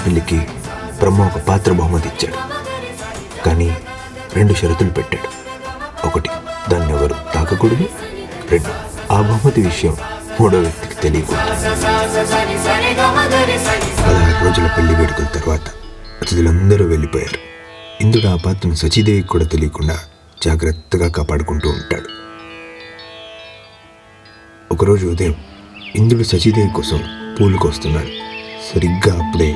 పెళ్లికి బ్రహ్మ ఒక పాత్ర బహుమతి ఇచ్చాడు. కానీ 2 షరతులు పెట్టాడు. 1, దాన్ని ఎవరు తాకకూడదు. 2, ఆ బహుమతి విషయం 3వ వ్యక్తికి తెలియకూడదు. 16 రోజుల పెళ్లి వేడుకల తర్వాత అతిథులందరూ వెళ్ళిపోయారు. ఇంద్రుడు ఆ పాత్రను సచీదేవికి కూడా తెలియకుండా జాగ్రత్తగా కాపాడుకుంటూ ఉంటాడు. ఒకరోజు ఉదయం ఇంద్రుడు సచీదేవి కోసం పూలు కోస్తున్నాడు. సరిగ్గా అప్పుడే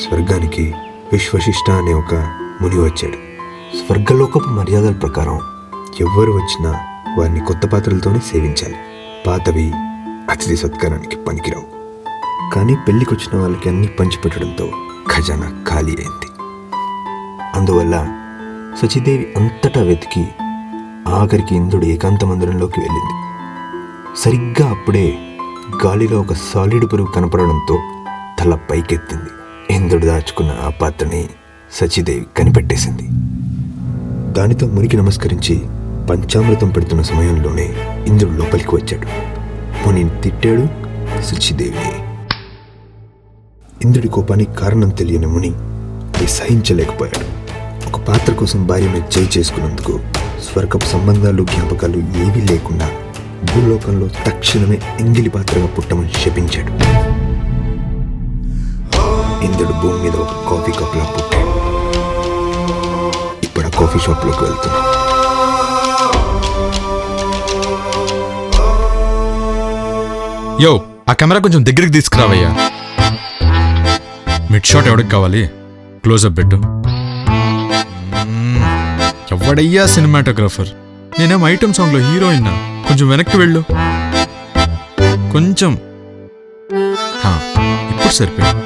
స్వర్గానికి విశ్వశిష్ట అనే ఒక ముని వచ్చాడు. స్వర్గలోకపు మర్యాదల ప్రకారం ఎవ్వరు వచ్చినా వారిని కొత్త పాత్రలతోనే సేవించాలి. పాతవి అతిథి సత్కారానికి పనికిరావు. కానీ పెళ్లికి వచ్చిన వాళ్ళకి అన్నీ పంచిపెట్టడంతో ఖజానా ఖాళీ అయింది. అందువల్ల సచీదేవి అంతటా వెతికి ఆఖరికి ఇంద్రుడు ఏకాంత మందిరంలోకి వెళ్ళింది. సరిగ్గా అప్పుడే గాలిలో ఒక సాలిడ్ పురుగు కనపడడంతో తల పైకెత్తింది. ఇంద్రుడు దాచుకున్న ఆ పాత్రని సచీదేవి కనిపెట్టేసింది. దానితో మునికి నమస్కరించి పంచామృతం పెడుతున్న సమయంలోనే ఇంద్రుడు లోపలికి వచ్చాడు. మునిని తిట్టాడు, సచీదేవిని. ఇంద్రుడి కోపానికి కారణం తెలియని ముని అది సహించలేకపోయాడు. ఒక పాత్ర కోసం భార్య మీద చేయి చేసుకున్నందుకు స్వర్గపు సంబంధాలు జ్ఞాపకాలు ఏవీ లేకుండా భూలోకంలో తక్షణమే ఎంగిలి పాత్రగా పుట్టమని శపించాడు. ఇంద్రుడు భూమి మీద ఒక కాఫీ కప్లా పుట్టాడు. ఇప్పుడు ఆ కాఫీ షాప్లోకి వెళ్తున్నా. యో, ఆ కెమెరా కొంచెం దగ్గరికి తీసుకురావయ్యా. మిడ్ షాట్ ఎవడికి కావాలి? క్లోజప్ పెట్టు. ఎవడయ్యా సినిమాటోగ్రాఫర్? నేనేం ఐటమ్ సాంగ్లో హీరోయిన్. కొంచెం వెనక్కి వెళ్ళు. కొంచెం. ఇప్పుడు సరిపోయింది.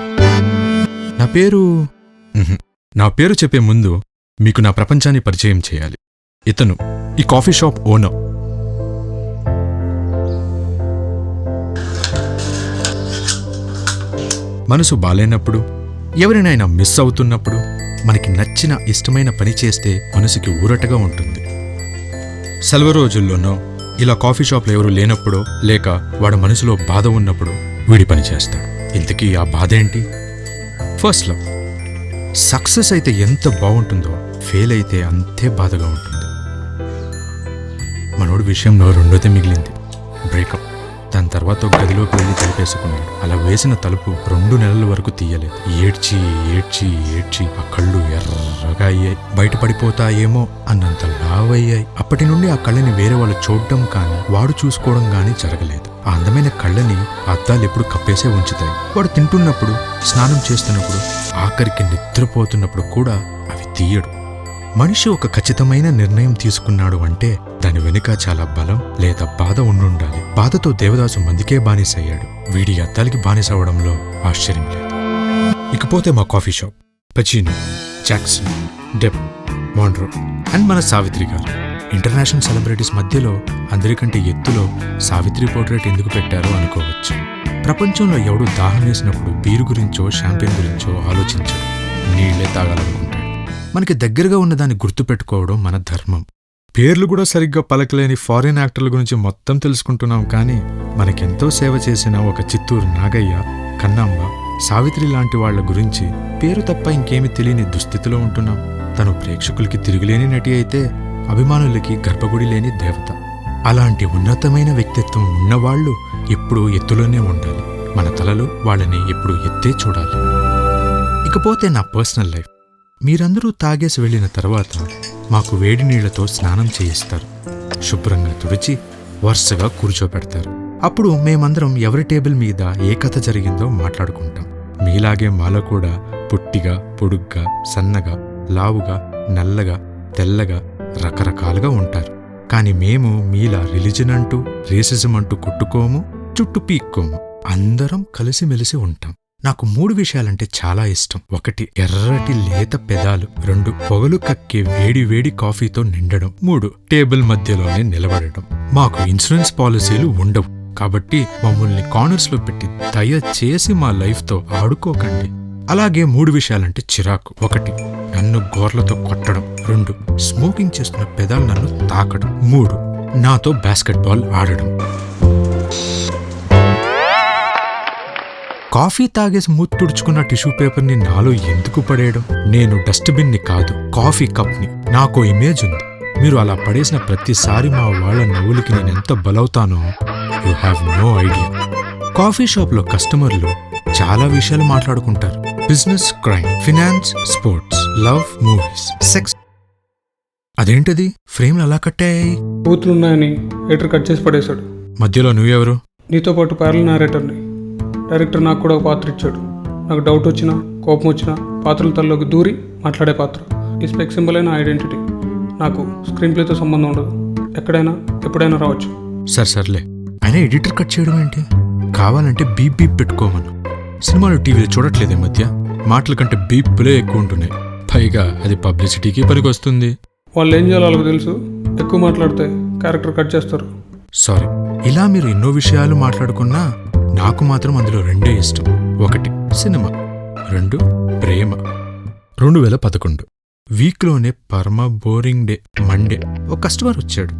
నా పేరు చెప్పే ముందు మీకు నా ప్రపంచాన్ని పరిచయం చేయాలి. ఇతను ఈ కాఫీ షాప్ ఓనర్. మనసు బాలేనప్పుడు, ఎవరినైనా మిస్ అవుతున్నప్పుడు మనకి నచ్చిన ఇష్టమైన పని చేస్తే మనసుకి ఊరటగా ఉంటుంది. సెలవు రోజుల్లోనో ఇలా కాఫీ షాప్లో ఎవరు లేనప్పుడో, లేక వాడి మనసులో బాధ ఉన్నప్పుడు వీడి పని చేస్తాడు. ఇంతకీ ఆ బాధ ఏంటి? First love. సక్సెస్ అయితే ఎంత బాగుంటుందో, ఫెయిల్ అయితే అంతే బాధగా ఉంటుంది. మనోడి విషయంలో రెండోదే మిగిలింది, బ్రేకప్. దాని తర్వాత ఒక గదిలోకి వెళ్ళి తలుపేసుకున్నాడు. అలా వేసిన తలుపు 2 నెలల వరకు తీయలేదు. ఏడ్చి ఏడ్చి ఏడ్చి ఆ కళ్ళు ఎర్రగా అయ్యాయి. బయటపడిపోతాయేమో అన్నంత లావయ్యాయి. అప్పటి నుండి ఆ కళ్ళని వేరే వాళ్ళు చూడడం కానీ వాడు చూసుకోవడం కానీ జరగలేదు. ఆ అందమైన కళ్ళని అద్దాలు ఎప్పుడు కప్పేసే ఉంచుతాయి. వాడు తింటున్నప్పుడు, స్నానం చేస్తున్నప్పుడు, ఆఖరికి నిద్రపోతున్నప్పుడు కూడా అవి తీయడు. మనిషి ఒక ఖచ్చితమైన నిర్ణయం తీసుకున్నాడు అంటే దాని వెనుక చాలా బలం లేదా బాధ ఉండుండాలి. బాధతో దేవదాసు మందికే బానిసయ్యాడు. వీడి అద్దాలకి బానిసవడంలో ఆశ్చర్యం లేదు. ఇకపోతే మా కాఫీ షాప్ పచీనో, జాక్సన్, డెప్, మాండ్రో అండ్ మన సావిత్రి గారు. ఇంటర్నేషనల్ సెలబ్రిటీస్ మధ్యలో అందరికంటే ఎత్తులో సావిత్రి పోర్ట్రేట్ ఎందుకు పెట్టారో అనుకోవచ్చు. ప్రపంచంలో ఎవడు దాహం వేసినప్పుడు బీరు గురించో షాంపెయిన్ గురించో ఆలోచించడు, నీళ్లే తాగాలనుకుంటాడు. మనకి దగ్గరగా ఉన్నదాన్ని గుర్తుపెట్టుకోవడం మన ధర్మం. పేర్లు కూడా సరిగ్గా పలకలేని ఫారిన్ యాక్టర్ల గురించి మొత్తం తెలుసుకుంటున్నాం. కానీ మనకెంతో సేవ చేసిన ఒక చిత్తూరు నాగయ్య, కన్నాంబ, సావిత్రి లాంటి వాళ్ల గురించి పేరు తప్ప ఇంకేమీ తెలియని దుస్థితిలో ఉంటున్నాం. తను ప్రేక్షకులకి తిరుగులేని నటి అయితే అభిమానులకి గర్భగుడి లేని దేవత. అలాంటి ఉన్నతమైన వ్యక్తిత్వం ఉన్నవాళ్లు ఎప్పుడూ ఎత్తులోనే ఉండాలి. మన తలలు వాళ్ళని ఎప్పుడూ ఎత్తే చూడాలి. ఇకపోతే నా పర్సనల్ లైఫ్. మీరందరూ తాగేసి వెళ్లిన తర్వాత మాకు వేడి నీళ్లతో స్నానం చేయిస్తారు. శుభ్రంగా తుడిచి వరుసగా కూర్చోపెడతారు. అప్పుడు మేమందరం ఎవరి టేబుల్ మీద ఏ కథ జరిగిందో మాట్లాడుకుంటాం. మీలాగే మాలో కూడా పుట్టిగా, పొడుగ్గా, సన్నగా, లావుగా, నల్లగా, తెల్లగా రకరకాలుగా ఉంటారు. కాని మేము మీలా రిలీజన్ అంటూ, రేసిజం అంటూ కొట్టుకోము, చుట్టు పీక్కోము. అందరం కలిసిమెలిసి ఉంటాం. నాకు 3 విషయాలంటే చాలా ఇష్టం. 1, ఎర్రటి లేత పెదాలు. 2, పొగలు కక్కే వేడి వేడి కాఫీతో నిండడం. 3, టేబుల్ మధ్యలోనే నిలబడడం. మాకు ఇన్సూరెన్స్ పాలసీలు ఉండవు కాబట్టి మమ్మల్ని కార్నర్స్ లో పెట్టి దయచేసి మా లైఫ్తో ఆడుకోకండి. అలాగే 3 విషయాలంటే చిరాకు. 1, నన్ను గోర్లతో కొట్టడం. 2, స్మోకింగ్ చేస్తున్న పెదాలు నన్ను తాకడం. 3, నాతో బాస్కెట్బాల్ ఆడడం. కాఫీ తాగేసి మూతి తుడుచుకున్న టిష్యూ పేపర్ని నాలో ఎందుకు పడేయడం? నేను డస్ట్బిన్ని కాదు, కాఫీ కప్ని. నాకో ఇమేజ్ ఉంది. మీరు అలా పడేసిన ప్రతిసారి మా వాళ్ళ నవ్వులకి నేనెంత బలవుతానో you have no idea. Coffee షాప్లో కస్టమర్లు చాలా విషయాలు మాట్లాడుకుంటారు. Business, crime, finance, sports, love, movies, sex. అదేంటది ఫ్రేమ్లు అలా కట్టాయి? బూతులున్నాయని ఎడిటర్ కట్ చేసి పడేశాడు. మధ్యలో నువ్వెవరు? నీతో పాటు ప్యారల్ నారేటర్ని. డైరెక్టర్ నాకు కూడా ఒక పాత్ర ఇచ్చాడు. నాకు డౌట్ వచ్చినా, కోపం వచ్చినా పాత్రల తల్లోకి దూరి మాట్లాడే పాత్ర. ఈ స్పెక్ సింబల్ అయిన ఐడెంటిటీ. నాకు స్క్రీన్ ప్లేతో సంబంధం ఉండదు. ఎక్కడైనా ఎప్పుడైనా రావచ్చు. సర్లే. అయినా ఎడిటర్ కట్ చేయడం ఏంటి? కావాలంటే బీప్ బీప్ పెట్టుకోమను. సినిమాలు టీవీలో చూడట్లేదే మధ్య. మాటల కంటే బీప్లే ఎక్కువ ఉంటున్నాయి. పైగా అది పబ్లిసిటీకి పనికొస్తుంది. వాళ్ళు ఏం చేయాలో వాళ్ళకి తెలుసు. ఎక్కువ మాట్లాడితే క్యారెక్టర్ కట్ చేస్తారు. సారీ. ఇలా మీరు ఎన్నో విషయాలు మాట్లాడుకున్నా నాకు మాత్రం అందులో రెండే ఇష్టం. ఒకటి సినిమా, రెండు ప్రేమ. 2011 వీక్లోనే పరమ బోరింగ్ డే మండే ఒక కస్టమర్ వచ్చాడు.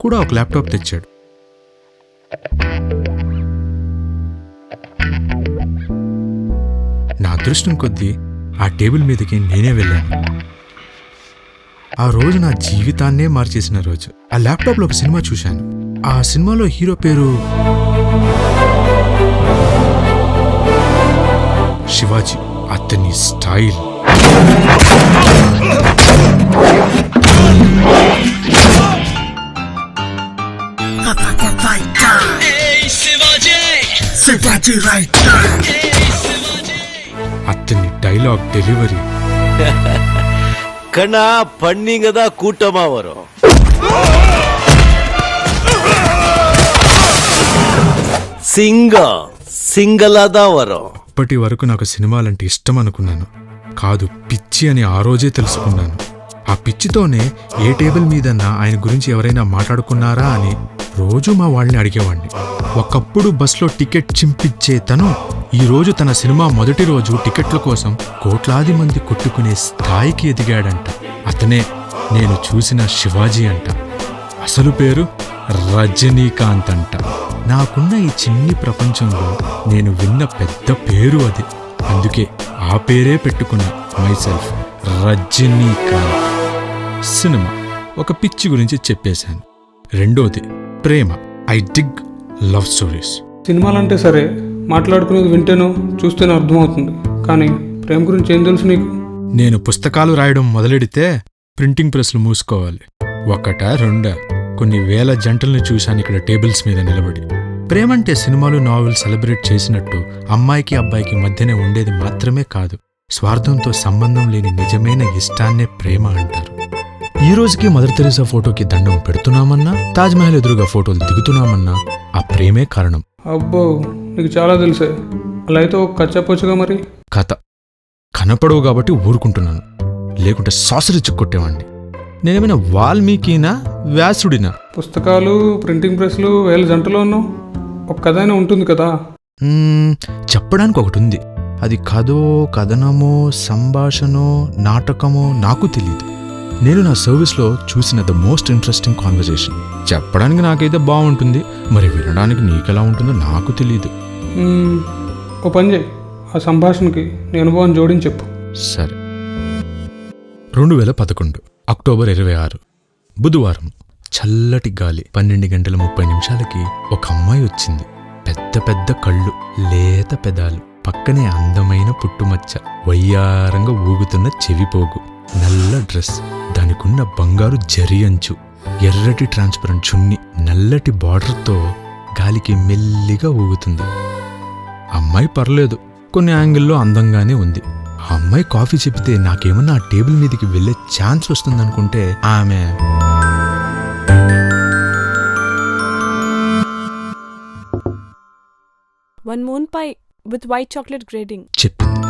కూడా ఒక ల్యాప్టాప్ తెచ్చాడు. నా అదృష్టం కొద్దీ ఆ టేబుల్ మీదకి నేనే వెళ్ళాను. ఆ రోజు నా జీవితాన్నే మార్చేసిన రోజు. ఆ ల్యాప్టాప్లో ఒక సినిమా చూశాను. ఆ సినిమాలో హీరో పేరు శివాజీ. అతని స్టైల్, அத்தனை டைலாக் டெலிவரி கண்ணா பண்ணிங்க தான் கூட்டமா வரும். సింగం సింగలా தான் வரும். ఇప్పటి వరకు నాకు సినిమాలంటే ఇష్టం అనుకున్నాను. కాదు, పిచ్చి అని ఆ రోజే తెలుసుకున్నాను. ఆ పిచ్చితోనే ఏ టేబుల్ మీదన్నా ఆయన గురించి ఎవరైనా మాట్లాడుకున్నారా అని రోజు మా వాళ్ళని అడిగేవాడిని. ఒకప్పుడు బస్లో టికెట్ చింపిచ్చే తను ఈరోజు తన సినిమా మొదటి రోజు టికెట్ల కోసం కోట్లాది మంది కొట్టుకునే స్థాయికి ఎదిగాడంట. అతనే నేను చూసిన శివాజీ అంట. అసలు పేరు రజనీకాంత్ అంట. నాకున్న ఈ చిన్ని ప్రపంచంలో నేను విన్న పెద్ద పేరు అది. అందుకే ఆ పేరే పెట్టుకున్న మైసెల్ఫ్ రజనీకాంత్. సినిమా ఒక పిచ్చి గురించి చెప్పేశాను. రెండోది ప్రేమ. I dig love stories. సినిమాలంటే సరే, మాట్లాడుకునేది వింటేనో చూస్తేనో అర్థమవుతుంది. కానీ ప్రేమ గురించి ఏం తెలుసు నీకు? నేను పుస్తకాలు రాయడం మొదలెడితే ప్రింటింగ్ ప్రెస్లు మూసుకోవాలి. ఒకటా రెండా కొన్ని వేల జంటల్ని చూశాను ఇక్కడ టేబుల్స్ మీద నిలబడి. ప్రేమంటే సినిమాలు, నావెల్ సెలబ్రేట్ చేసినట్టు అమ్మాయికి అబ్బాయికి మధ్యనే ఉండేది మాత్రమే కాదు. స్వార్థంతో సంబంధం లేని నిజమైన ఇష్టాన్నే ప్రేమ అంటారు. ఈ రోజుకి మదర్ తెరీసా ఫోటోకి దండం పెడుతున్నామన్నా, తాజ్మహల్ ఎదురుగా ఫోటోలు దిగుతున్నామన్నా ఆ ప్రేమే కారణం. అబ్బో, నీకు చాలా తెలుసే. అలా అయితే ఒక కథ చెప్పొచ్చుగా మరి. కథ కనపడవు కాబట్టి ఊరుకుంటున్నాను. లేకుంటే సాసరిచ్చి కొట్టేవాణ్ణి. నేనేమైనా వాల్మీకినా వ్యాసుడినా? పుస్తకాలు, ప్రింటింగ్ ప్రెస్లు, వేల జంటలో ఉన్నావు. ఒక కథ అయినా ఉంటుంది కదా. చెప్పడానికి ఒకటి ఉంది. అది కథో, కథనమో, సంభాషణో, నాటకమో నాకు తెలియదు. నేను నా సర్వీస్లో చూసిన ద మోస్ట్ ఇంట్రెస్టింగ్ కాన్వర్జేషన్. చెప్పడానికి నాకైతే బాగుంటుంది, మరి వినడానికి నీకెలా ఉంటుందో నాకు తెలియదు. ఓ పని చేయి, ఆ సంభాషణకి నీ అనుభవం జోడించి చెప్పు. సరే. 2011 అక్టోబర్ 26 బుధవారం. చల్లటి గాలి. 12:30 ఒక అమ్మాయి వచ్చింది. పెద్ద పెద్ద కళ్ళు, లేత పెదాలు, పక్కనే అందమైన పుట్టుమచ్చ, వయ్యారంగా ఊగుతున్న చెవిపోగు, నల్ల డ్రెస్, దానికున్న బంగారు జరి అంచు, ఎర్రటి ట్రాన్స్పరెంట్ చున్ని, నల్లటి బార్డర్తో గాలికి మెల్లిగా ఊగుతుంది. అమ్మాయి పర్లేదు, కొన్ని యాంగిల్లో అందంగానే ఉంది. ఆ అమ్మాయి కాఫీ చెప్తే నాకేమన్నా ఆ టేబుల్ మీదకి వెళ్ళే ఛాన్స్ వస్తుందనుకుంటే ఆమె One moon pie with white chocolate grading. చెప్పింది.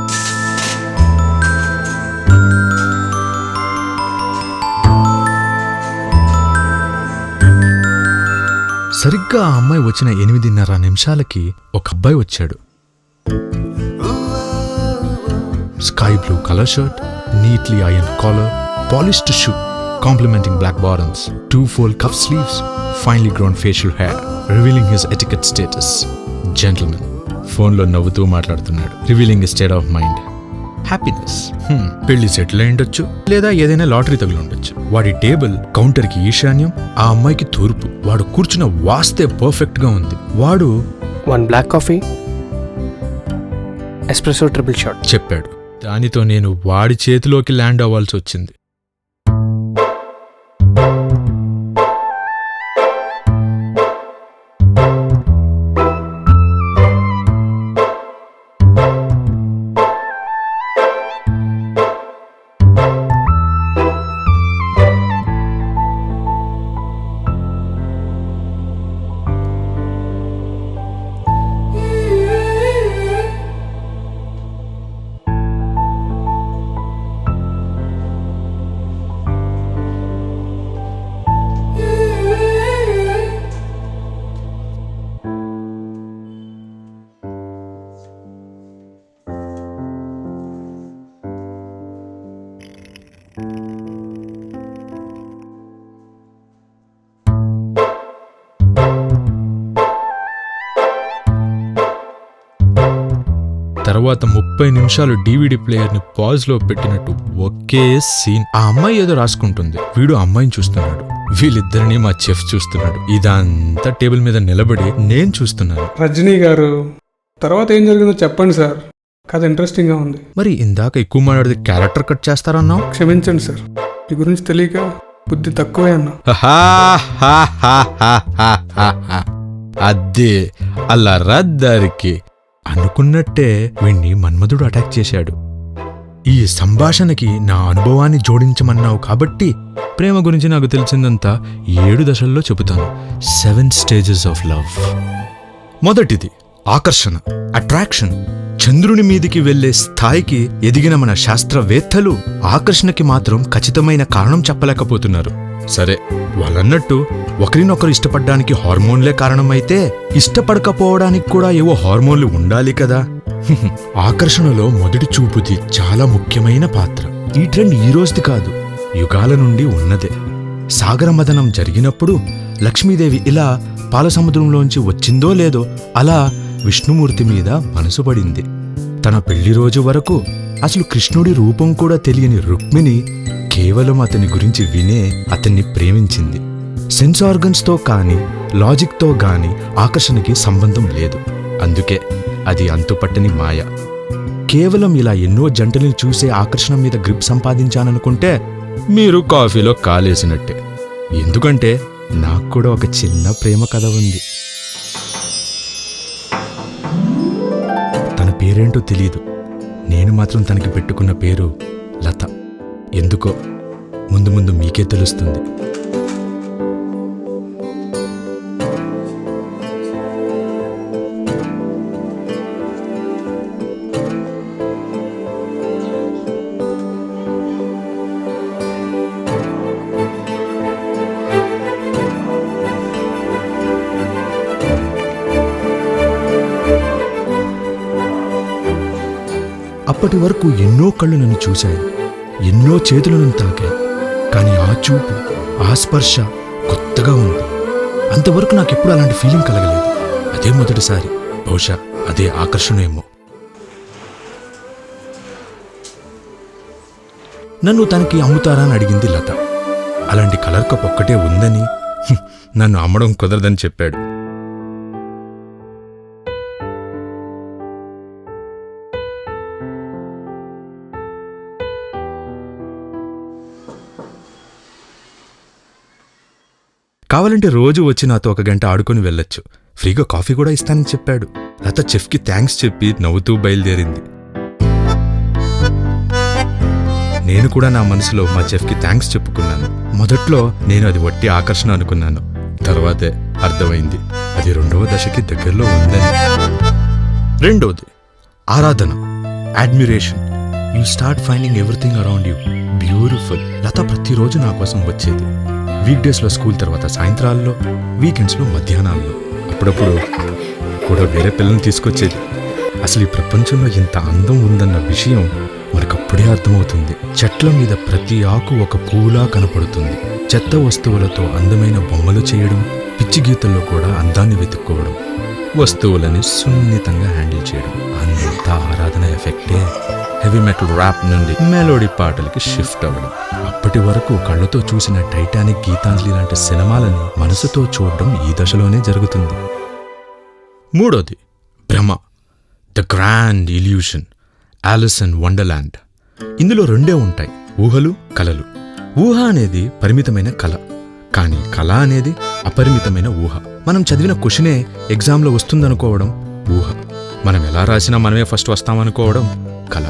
సరిగ్గా ఆ అమ్మాయి వచ్చిన 8:30 ఒక అబ్బాయి వచ్చాడు. Sky blue colour shirt, neatly iron collar, polished shoe, complementing black bottoms, 2-fold cuff sleeves, finely grown facial hair, revealing his etiquette status. Gentleman, ఫోన్లో నవ్వుతూ మాట్లాడుతున్నాడు, revealing state of mind. Happiness. పెళ్లి సెటిల్ అయి ఉండొచ్చు, లేదా ఏదైనా లాటరీ తగిలి ఉండొచ్చు. వాడి టేబుల్ కౌంటర్కి ఈశాన్యం, ఆ అమ్మాయికి తూర్పు. వాడు కూర్చున్న వాస్తే పర్ఫెక్ట్ గా ఉంది. వాడు 1 black coffee, espresso triple shot. చెప్పాడు. దానితో నేను వాడి చేతిలోకి ల్యాండ్ అవ్వాల్సి వచ్చింది. తర్వాత 30 నిమిషాలు DVD ప్లేయర్ని పాజ్లో పెట్టినట్టు ఒకే సీన్. ఆ అమ్మాయి ఏదో రాసుకుంటుంది, వీడు అమ్మాయిని చూస్తున్నాడు. వీళ్ళిద్దరిని మా చెఫ్ చూస్తున్నాడు. ఇదంతా టేబుల్ మీద నిలబడి నేను చూస్తున్నాను. రజనీ గారు, తర్వాత ఏం జరిగిందో చెప్పండి సార్, కథ ఇంట్రెస్టింగ్గా ఉంది. మరి ఇందాక ఎక్కువ మాట్లాడితే క్యారెక్టర్ కట్ చేస్తారన్నావు. క్షమించండి సార్, మీ గురించి తెలియక బుద్ధి తక్కువే అన్నా. అదే అలా రద్దరికి అనుకున్నట్టే వీణ్ణి మన్మధుడు అటాక్ చేశాడు. ఈ సంభాషణకి నా అనుభవాన్ని జోడించమన్నావు కాబట్టి ప్రేమ గురించి నాకు తెలిసిందంతా 7 దశల్లో చెబుతాను. 7 stages ఆఫ్ లవ్. మొదటిది ఆకర్షణ, అట్రాక్షన్. చంద్రుని మీదికి వెళ్లే స్థాయికి ఎదిగిన మన శాస్త్రవేత్తలు ఆకర్షణకి మాత్రం ఖచ్చితమైన కారణం చెప్పలేకపోతున్నారు. సరే, వాళ్ళన్నట్టు ఒకరినొకరు ఇష్టపడ్డానికి హార్మోన్లే కారణమైతే ఇష్టపడకపోవడానికి కూడా ఏవో హార్మోన్లు ఉండాలి కదా. ఆకర్షణలో మొదటి చూపుది చాలా ముఖ్యమైన పాత్ర. ఈ ట్రెండ్ ఈ రోజుది కాదు, యుగాల నుండి ఉన్నదే. సాగరమదనం జరిగినప్పుడు లక్ష్మీదేవి ఇలా పాలసముద్రంలోంచి వచ్చిందో లేదో అలా విష్ణుమూర్తి మీద మనసు పడింది. తన పెళ్లి రోజు వరకు అసలు కృష్ణుడి రూపం కూడా తెలియని రుక్మిణి కేవలం అతని గురించి వినే అతన్ని ప్రేమించింది. సెన్స్ ఆర్గన్స్తో కానీ లాజిక్తో గాని ఆకర్షణకి సంబంధం లేదు. అందుకే అది అంతుపట్టని మాయ. కేవలం ఇలా ఎన్నో జంటల్ని చూసే ఆకర్షణ మీద గ్రిప్ సంపాదించాననుకుంటే మీరు కాఫీలో కాలేసినట్టే. ఎందుకంటే నాకు కూడా ఒక చిన్న ప్రేమ కథ ఉంది. తన పేరేంటో తెలీదు, నేను మాత్రం తనకి పెట్టుకున్న పేరు లత. ఎందుకో ముందు ముందు మీకే తెలుస్తుంది. అప్పటి వరకు ఎన్నో కళ్ళు నన్ను చూశాయి, ఎన్నో చేతులు నన్ను తాకాయి. కానీ ఆ చూపు, ఆ స్పర్శ కొత్తగా ఉంది. అంతవరకు నాకెప్పుడు అలాంటి ఫీలింగ్ కలగలేదు. అదే మొదటిసారి. బహుశా అదే ఆకర్షణేమో. నన్ను తనకి అమ్ముతారా అని అడిగింది లత. అలాంటి కలర్ కప్ ఒక్కటే ఉందని, నన్ను అమ్మడం కుదరదని చెప్పాడు. కావాలంటే రోజు వచ్చి నాతో 1 గంట ఆడుకొని వెళ్ళొచ్చు, ఫ్రీగా కాఫీ కూడా ఇస్తానని చెప్పాడు. లత చెఫ్కి థ్యాంక్స్ చెప్పి నవ్వుతూ బయలుదేరింది. నేను కూడా నా మనసులో మా చెఫ్కి థ్యాంక్స్ చెప్పుకున్నాను. మొదట్లో నేను అది వట్టి ఆకర్షణ అనుకున్నాను. తర్వాతే అర్థమైంది అది 2వ దశకి దగ్గరలో ఉందని. రెండోది ఆరాధన, admiration. You start finding everything around you beautiful. Latha ప్రతిరోజు నా కోసం వచ్చేది. వీక్ డేస్లో స్కూల్ తర్వాత సాయంత్రాల్లో, వీకెండ్స్లో మధ్యాహ్నాల్లో. అప్పుడప్పుడు కూడా వేరే పిల్లల్ని తీసుకొచ్చేది. అసలు ఈ ప్రపంచంలో ఇంత అందం ఉందన్న విషయం మనకప్పుడే అర్థమవుతుంది. చెట్ల మీద ప్రతి ఆకు ఒక పువ్వులా కనపడుతుంది. చెత్త వస్తువులతో అందమైన బొమ్మలు చేయడం, పిచ్చి గీతల్లో కూడా అందాన్ని వెతుక్కోవడం. వస్తువులని సున్నితంగా హ్యాండిల్ చేయడం అంతా ఆరాధన ఎఫెక్టే. హెవీ మెటల్ ర్యాప్ నుండి మెలోడీ పాటలకి షిఫ్ట్ అవ్వడం. అప్పటి వరకు కళ్ళతో చూసిన టైటానిక్, గీతాంజలి లాంటి సినిమాలని మనసుతో చూడడం ఈ దశలోనే జరుగుతుంది. మూడోది భ్రమ, the grand illusion, Alice in Wonderland. ఇందులో రెండే ఉంటాయి, ఊహలు, కలలు. ఊహ అనేది పరిమితమైన కళ, కానీ కళ అనేది అపరిమితమైన ఊహ. మనం చదివిన క్వశ్చనే ఎగ్జామ్లో వస్తుందనుకోవడం ఊహ. మనం ఎలా రాసినా మనమే ఫస్ట్ వస్తామనుకోవడం కళ.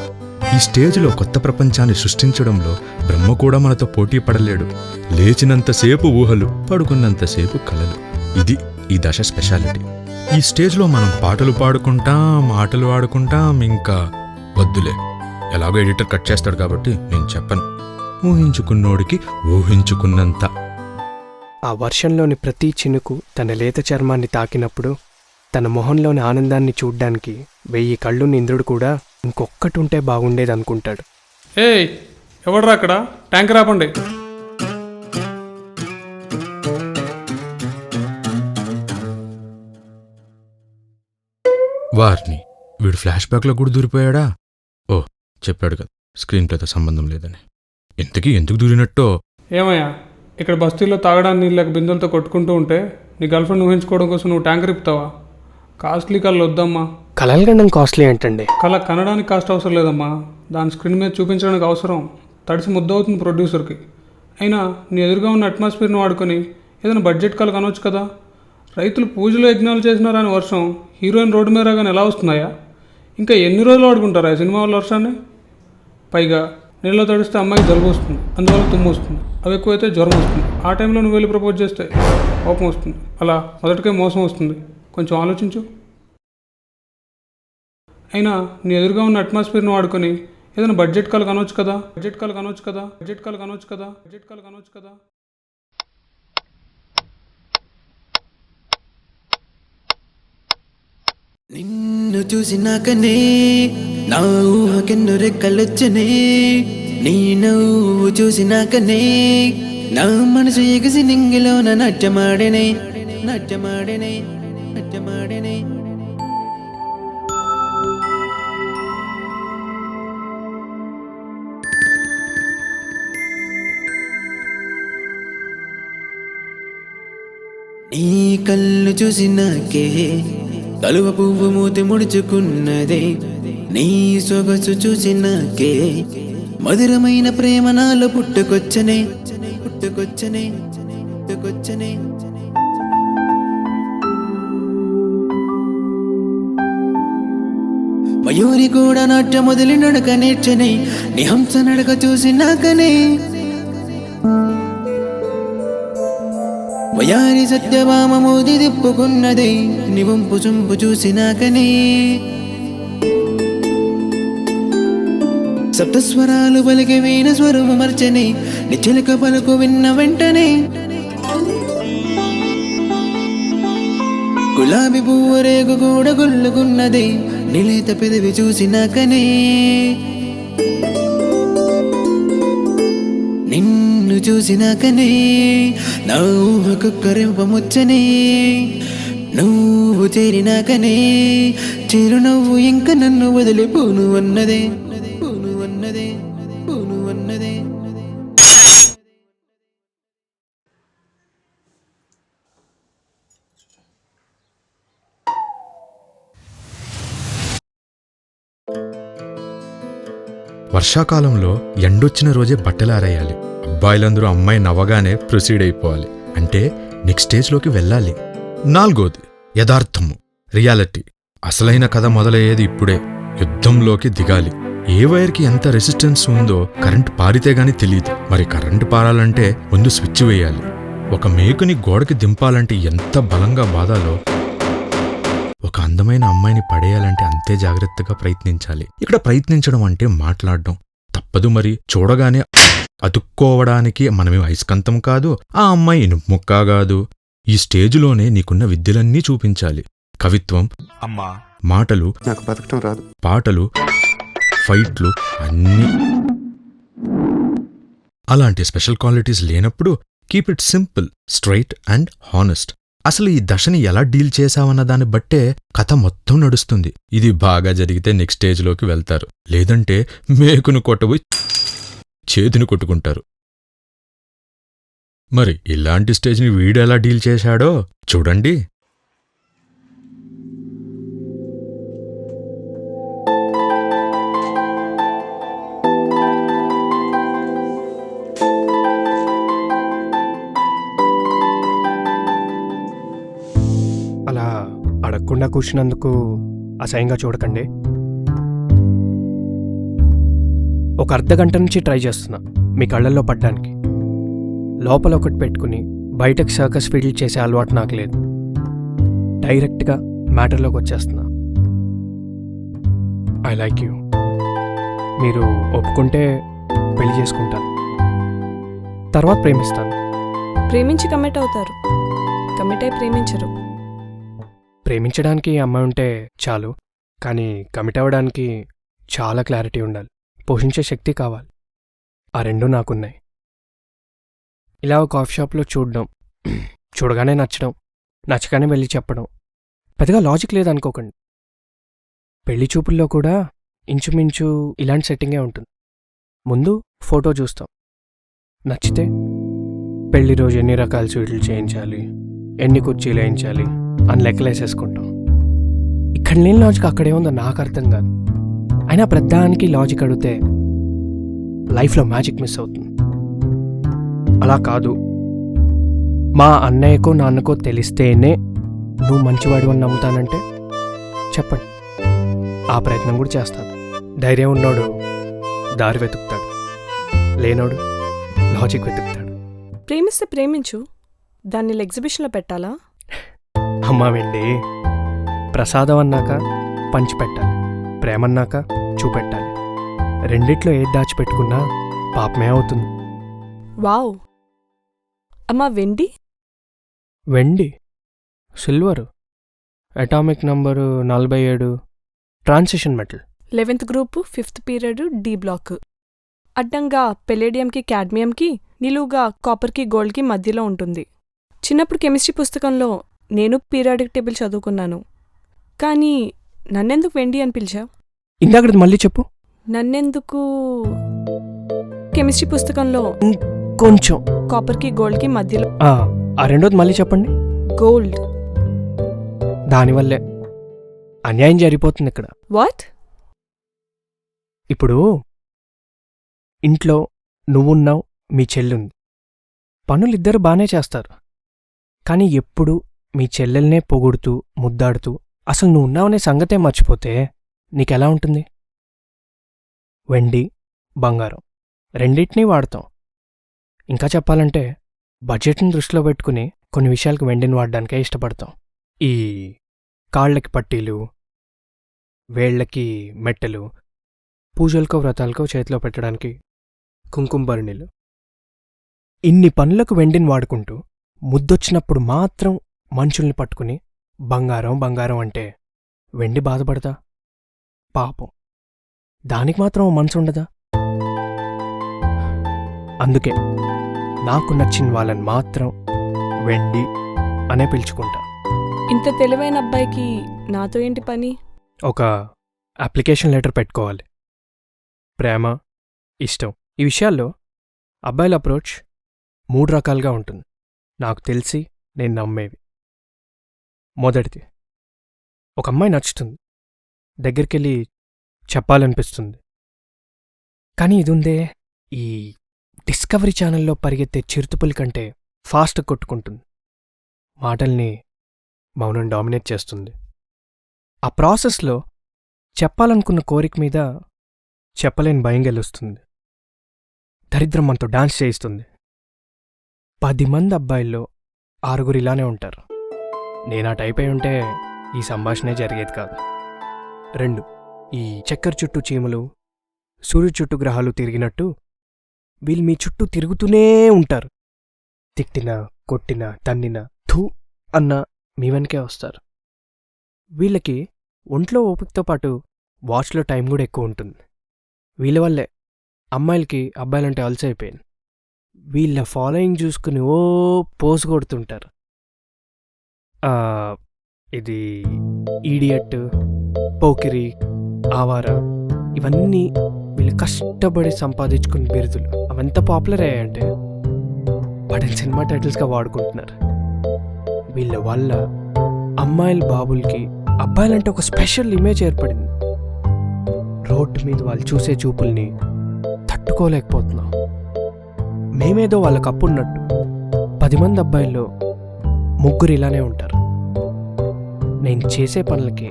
ఈ స్టేజ్లో కొత్త ప్రపంచాన్ని సృష్టించడంలో బ్రహ్మ కూడా మనతో పోటీ పడలేడు. లేచినంతసేపు ఊహలు, పడుకున్నంతసేపు కలలు. ఇది ఈ దశ స్పెషాలిటీ. ఈ స్టేజ్లో మనం పాటలు పాడుకుంటాం, మాటలు ఆడుకుంటాం. ఇంకా వద్దులే, ఎలాగో ఎడిటర్ కట్ చేస్తాడు కాబట్టి నేను చెప్పను. ఊహించుకున్నోడికి ఊహించుకున్నంత. ఆ వర్షంలోని ప్రతి చినుకు తన లేత చర్మాన్ని తాకినప్పుడు తన మొహంలోని ఆనందాన్ని చూడ్డానికి 1000 కళ్ళున్న ఇంద్రుడు కూడా ఇంకొక్కటి ఉంటే బాగుండేదనుకుంటాడు. ఏయ్, ఎవడరా అక్కడ? ట్యాంక్ రాపండి. వారిని వీడు ఫ్లాష్ బ్యాక్లో కూడా దూరిపోయాడా? ఓ, చెప్పాడు కదా స్క్రీన్ ప్లేతో సంబంధం లేదని. ఇంతకీ ఎందుకు దూరినట్టో. ఏమయ్యా, ఇక్కడ బస్తీలో తాగడానికి నీళ్ళు లేక బిందెలతో కొట్టుకుంటూ ఉంటే నీ గర్ల్ఫ్రెండ్ ఊహించుకోవడం కోసం నువ్వు ట్యాంక్ రిపుతావా? కాస్ట్లీ కళ్ళు వద్దమ్మా. కలలు కనడం కాస్ట్లీ ఏంటండి? కళ కనడానికి కాస్ట్ అవసరం లేదమ్మా, దాని స్క్రీన్ మీద చూపించడానికి అవసరం. తడిసి ముద్ద అవుతుంది ప్రొడ్యూసర్కి. అయినా నీ ఎదురుగా ఉన్న అట్మాస్ఫియర్ని వాడుకొని ఏదైనా బడ్జెట్ కళ కనవచ్చు కదా. రైతులు పూజలు యజ్ఞాలు చేసినారని వర్షం హీరోయిన్ రోడ్డు మీద రాగానే ఎలా వస్తున్నాయా? ఇంకా ఎన్ని రోజులు ఆడుకుంటారా సినిమా వాళ్ళ వర్షాన్ని? పైగా నీళ్ళలో తడిస్తే అమ్మాయికి జలుబు వస్తుంది, అందువల్ల తుమ్ము వస్తుంది. అవి ఎక్కువైతే జ్వరం వస్తుంది. ఆ టైంలో నువ్వు వెళ్ళి ప్రపోజ్ చేస్తే కోపం వస్తుంది. అలా మొదటికే మోసం వస్తుంది. కొంచెం ఆలోచించు. అయినా నీ ఎదురుగా ఉన్న అట్మాస్ఫియర్ని వాడుకొని ఏదైనా బడ్జెట్ కళ కనవచ్చు కదా. బడ్జెట్ కళ కనవచ్చు కదా. బడ్జెట్ కళ కనవచ్చు కదా. బడ్జెట్ కళ కనవచ్చు కదా. నిన్ను చూసినాకనే నా ఊహకెన్ను రెక్కలొచ్చనే, నీ నవ్వు చూసినాకనే నా మనసు ఎగిసి నింగిలోన నాట్యమాడనే, నాట్యమాడనే, నాట్యమాడనే. నీ కళ్ళు చూసినాకే కలువ పువ్వు మూతి ముడుచుకున్నదే, నీ సొగసు చూసినాకే మధురమైన ప్రేమ నాలో పుట్టుకొచ్చనే, పుట్టుకొచ్చనే, పుట్టుకొచ్చనే. మయూరి కూడా నాట్య మొదలు నడక నేర్చనే, నీ హంస నడక చూసినాకనే వయారి సత్యభామ మోది తిప్పుకున్నదే, నీ వంపు చంపు చూసినాకనే సప్తస్వరాలు పలికి వీణ స్వరము మర్చనే, నీ చిలక పలుకు విన్న వెంటనే గులాబీ పువ్వు రేగు కూడా గొల్లుకున్నదే, నిలేత పెదవి చూసినాకనే నిన్ను చూసినాకనే నా ఊహకొక్కరింపముచ్చనే, నువ్వు చేరినాకనే చిరునవ్వు ఇంక నన్ను వదిలిపోను అన్నదే, పోను అన్నదే, పోను అన్నదే. వర్షాకాలంలో ఎండొచ్చిన రోజే బట్టలారేయాలి. అబ్బాయిలందరూ అమ్మాయి నవ్వగానే ప్రొసీడ్ అయిపోవాలి, అంటే నెక్స్ట్ స్టేజ్లోకి వెళ్ళాలి. నాలుగోది యథార్థము, రియాలిటీ. అసలైన కథ మొదలయ్యేది ఇప్పుడే. యుద్ధంలోకి దిగాలి. ఏ వైర్కి ఎంత రెసిస్టెన్స్ ఉందో కరెంటు పారితే గాని తెలియదు. మరి కరెంటు పారాలంటే ముందు స్విచ్ వేయాలి. ఒక మేకుని గోడకి దింపాలంటే ఎంత బలంగా బాధాలో, ఒక అందమైన అమ్మాయిని పడేయాలంటే అంతే జాగ్రత్తగా ప్రయత్నించాలి. ఇక్కడ ప్రయత్నించడం అంటే మాట్లాడడం తప్పదు. మరి చూడగానే అతుక్కోవడానికి మనమేం అయస్కంతం కాదు, ఆ అమ్మాయి ఇనుపు ముక్క కాదు. ఈ స్టేజులోనే నీకున్న విద్యలన్నీ చూపించాలి. కవిత్వం, అమ్మా మాటలు, నాకు బతకటం రాదు, పాటలు, ఫైట్లు అన్నీ. అలాంటి స్పెషల్ క్వాలిటీస్ లేనప్పుడు keep it simple, straight and honest. అసలు ఈ దశని ఎలా డీల్ చేశావన్న దాన్ని బట్టే కథ మొత్తం నడుస్తుంది. ఇది బాగా జరిగితే నెక్స్ట్ స్టేజ్లోకి వెళ్తారు, లేదంటే మేకును కొట్టబోయి చేతిని కొట్టుకుంటారు. మరి ఇలాంటి స్టేజ్ని వీడు ఎలా డీల్ చేశాడో చూడండి. అలా అడగకుండా కూర్చున్నందుకు అసహ్యంగా చూడకండి. ఒక అర్ధగంట నుంచి ట్రై చేస్తున్నా మీ కళ్ళల్లో పడ్డానికి. లోపల ఒకటి పెట్టుకుని బయటకు సర్కస్ ఫీల్డ్ చేసే అలవాటు నాకు లేదు. డైరెక్ట్గా మ్యాటర్లోకి వచ్చేస్తున్నా. I like you. మీరు ఒప్పుకుంటే పెళ్లి చేసుకుంటాను, తర్వాత ప్రేమిస్తాను. ప్రేమించి కమిట్ అవుతారు, కమిట్ అయి ప్రేమించరు. ప్రేమించడానికి అమ్మాయి ఉంటే చాలు, కానీ కమిట్ అవ్వడానికి చాలా క్లారిటీ ఉండాలి, పోషించే శక్తి కావాలి. ఆ రెండూ నాకున్నాయి. ఇలా ఒక కాఫీ షాప్లో చూడడం, చూడగానే నచ్చడం, నచ్చగానే వెళ్ళి చెప్పడం, పెద్దగా లాజిక్ లేదనుకోకండి. పెళ్లి చూపుల్లో కూడా ఇంచుమించు ఇలాంటి సెట్టింగే ఉంటుంది. ముందు ఫోటో చూస్తాం, నచ్చితే పెళ్లి రోజు ఎన్ని రకాల స్వీట్లు చేయించాలి, ఎన్ని కుర్చీలు వేయించాలి అని లెక్కలేసేసుకుంటాం. ఇక్కడ లేని లాజిక్ అక్కడే ఉందో నాకు అర్థం కాదు. అయినా ప్రతిదానికి లాజిక్ అడిగితే లైఫ్లో మ్యాజిక్ మిస్ అవుతుంది. అలా కాదు, మా అన్నయ్యకో నాన్నకో తెలిస్తేనే నువ్వు మంచివాడు అని నమ్ముతానంటే చెప్పండి, ఆ ప్రయత్నం కూడా చేస్తాను. ధైర్యం ఉన్నోడు దారి వెతుకుతాడు, లేనోడు లాజిక్ వెతుకుతాడు. ప్రేమిస్తే ప్రేమించు, దాన్ని ఎగ్జిబిషన్లో పెట్టాలా? అమ్మా వెండి, ప్రసాదం అన్నాక పంచిపెట్టాలి, ప్రేమన్నాక చూపెట్టాలి. రెండిట్లో ఏది దాచిపెట్టుకున్నా పాపమే అవుతుంది. వావ్. అమ్మా వెండి? వెండి, silver, atomic number 47, transition metal. 11th group 5th period D block. అడ్డంగా పెలేడియంకి క్యాడ్మియంకి, నిలువుగా కాపర్కి గోల్డ్కి మధ్యలో ఉంటుంది. చిన్నప్పుడు కెమిస్ట్రీ పుస్తకంలో నేను పీరియాడిక్ టేబుల్ చదువుకున్నాను. కానీ నన్నెందుకు వెండి అని పిలిచావు? ఇందాకది మళ్ళీ చెప్పు. నన్నెందుకు కెమిస్ట్రీ పుస్తకంలో కొంచెం కాపర్కి గోల్డ్కి మధ్యలో ఆ రెండోది మళ్ళీ చెప్పండి. గోల్డ్. దానివల్లే అన్యాయం జరిగిపోతుంది ఇక్కడ. వాట్? ఇప్పుడు ఇంట్లో నువ్వున్నావు, మీ చెల్లుంది. పనులిద్దరు బానే చేస్తారు, కానీ ఎప్పుడు మీ చెల్లెల్నే పొగుడుతూ ముద్దాడుతూ అసలు నువ్వు ఉన్నావనే సంగతే మర్చిపోతే నీకెలా ఉంటుంది? వెండి, బంగారం రెండింటినీ వాడతాం. ఇంకా చెప్పాలంటే బడ్జెట్ని దృష్టిలో పెట్టుకుని కొన్ని విషయాలకు వెండిని వాడడానికే ఇష్టపడతాం. ఈ కాళ్ళకి పట్టీలు, వేళ్లకి మెట్టెలు, పూజలకో వ్రతాలకో చేతిలో పెట్టడానికి కుంకుమ భరణిలు, ఇన్ని పనులకు వెండిని వాడుకుంటూ ముద్దొచ్చినప్పుడు మాత్రం మనుషుల్ని పట్టుకుని బంగారం బంగారం అంటే వెండి బాధపడదా? పాపం, దానికి మాత్రం మనసు ఉండదా? అందుకే నాకు నచ్చిన వాళ్ళని మాత్రం వెండి అనే పిలుచుకుంటా. ఇంత తెలివైన అబ్బాయికి నాతో ఏంటి పని? ఒక అప్లికేషన్ లెటర్ పెట్టుకోవాలి. ప్రేమ, ఇష్టం ఈ విషయాల్లో అబ్బాయిల అప్రోచ్ 3 రకాలుగా ఉంటుంది, నాకు తెలిసి నేను నమ్మేవి. మొదటిది, ఒక అమ్మాయి నచ్చుతుంది, దగ్గరికెళ్ళి చెప్పాలనిపిస్తుంది. కానీ ఇదుందే, ఈ డిస్కవరీ ఛానల్లో పరిగెత్తే చిరుతుపులి కంటే ఫాస్ట్ కొట్టుకుంటుంది. మాటల్ని మౌనం డామినేట్ చేస్తుంది. ఆ ప్రాసెస్లో చెప్పాలనుకున్న కోరిక మీద చెప్పలేని భయం గెలుస్తుంది. దరిద్రం మనతో డాన్స్ చేయిస్తుంది. 10 మంది అబ్బాయిల్లో 6 ఇలానే ఉంటారు. నేనా టైప్ అయి ఉంటే ఈ సంభాషణే జరిగేది కాదు. 2, ఈ చక్కెర చుట్టూ చీమలు, సూర్యు చుట్టూ గ్రహాలు తిరిగినట్టు వీళ్ళు మీ చుట్టూ తిరుగుతూనే ఉంటారు. తిట్టినా, కొట్టినా, తన్నినా, థూ అన్నా మీ వెనకే వస్తారు. వీళ్ళకి ఒంట్లో ఓపికతో పాటు వాచ్లో టైం కూడా ఎక్కువ ఉంటుంది. వీళ్ళ వల్లే అమ్మాయిలకి అబ్బాయిలంటే అలసైపోయింది. వీళ్ళ ఫాలోయింగ్ చూసుకుని ఓ పోసు కొడుతుంటారు. ఆ, ఇది ఈడియట్, పోకిరి, ఆవారా ఇవన్నీ వీళ్ళు కష్టపడి సంపాదించుకున్న బిరుదులు. అవంత పాపులర్ అయ్యాయంటే వాటిని సినిమా టైటిల్స్గా వాడుకుంటున్నారు. వీళ్ళ వల్ల అమ్మాయిల బాబులకి అబ్బాయిలంటే ఒక స్పెషల్ ఇమేజ్ ఏర్పడింది. రోడ్డు మీద వాళ్ళు చూసే చూపుల్ని తట్టుకోలేకపోతున్నాం. మేమేదో వాళ్ళకి అప్పున్నట్టు 10 మంది అబ్బాయిల్లో 3 ఇలానే ఉంటారు. నేను చేసే పనులకి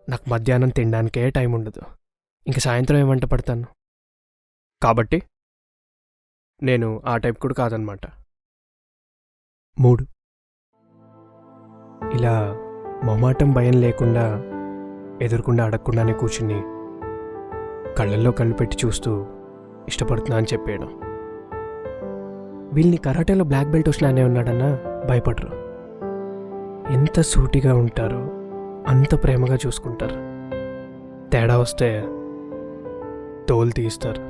నాకు మధ్యాహ్నం తినడానికే టైం ఉండదు. ఇంక సాయంత్రం ఏమంట పడతాను. కాబట్టి నేను ఆ టైప్ కూడా కాదనమాట. 3 ఇలా మొమాటం భయం లేకుండా ఎదురకుండా అడగకుండానే కూర్చుని కళ్ళల్లో కళ్ళు పెట్టి చూస్తూ ఇష్టపడుతున్నా అని చెప్పేయడం. వీళ్ళని కరాటేలో బ్లాక్ బెల్ట్ వచ్చినానే ఉన్నాడన్నా భయపడరు. ఎంత సూటిగా ఉంటారో అంత ప్రేమగా చూసుకుంటారు. తేడా వస్తే తోలు తీస్తారు.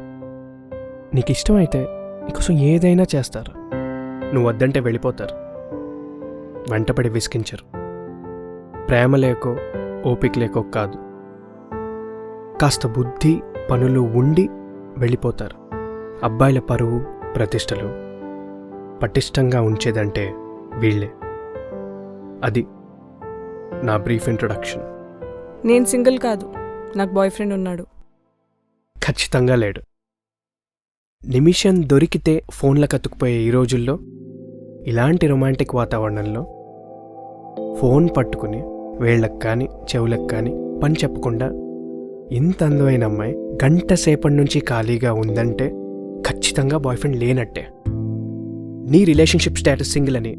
నీకు ఇష్టమైతే నీకోసం ఏదైనా చేస్తారు. నువ్వు వద్దంటే వెళ్ళిపోతారు. వెంటపడి విసిగించరు. ప్రేమ లేకో ఓపిక లేకో కాదు, కాస్త బుద్ధి పనులు ఉండి వెళ్ళిపోతారు. అబ్బాయిల పరువు ప్రతిష్టలు పటిష్టంగా ఉంచేదంటే వీళ్ళే. అది నా బ్రీఫ్ ఇంట్రొడక్షన్. నేను సింగిల్ కాదు, నాకు బాయ్ ఫ్రెండ్ ఉన్నాడు. ఖచ్చితంగా లేడు. నిమిషం దొరికితే ఫోన్లకు అతుక్కుపోయే ఈ రోజుల్లో ఇలాంటి రొమాంటిక్ వాతావరణంలో ఫోన్ పట్టుకుని వేళ్ళకు కానీ చెవులకు కానీ పని చెప్పకుండా ఇంత అందమైన అమ్మాయి గంట సేపటి నుంచి ఖాళీగా ఉందంటే ఖచ్చితంగా బాయ్ ఫ్రెండ్ లేనట్టే. నీ రిలేషన్షిప్ స్టేటస్ సింగిల్ అని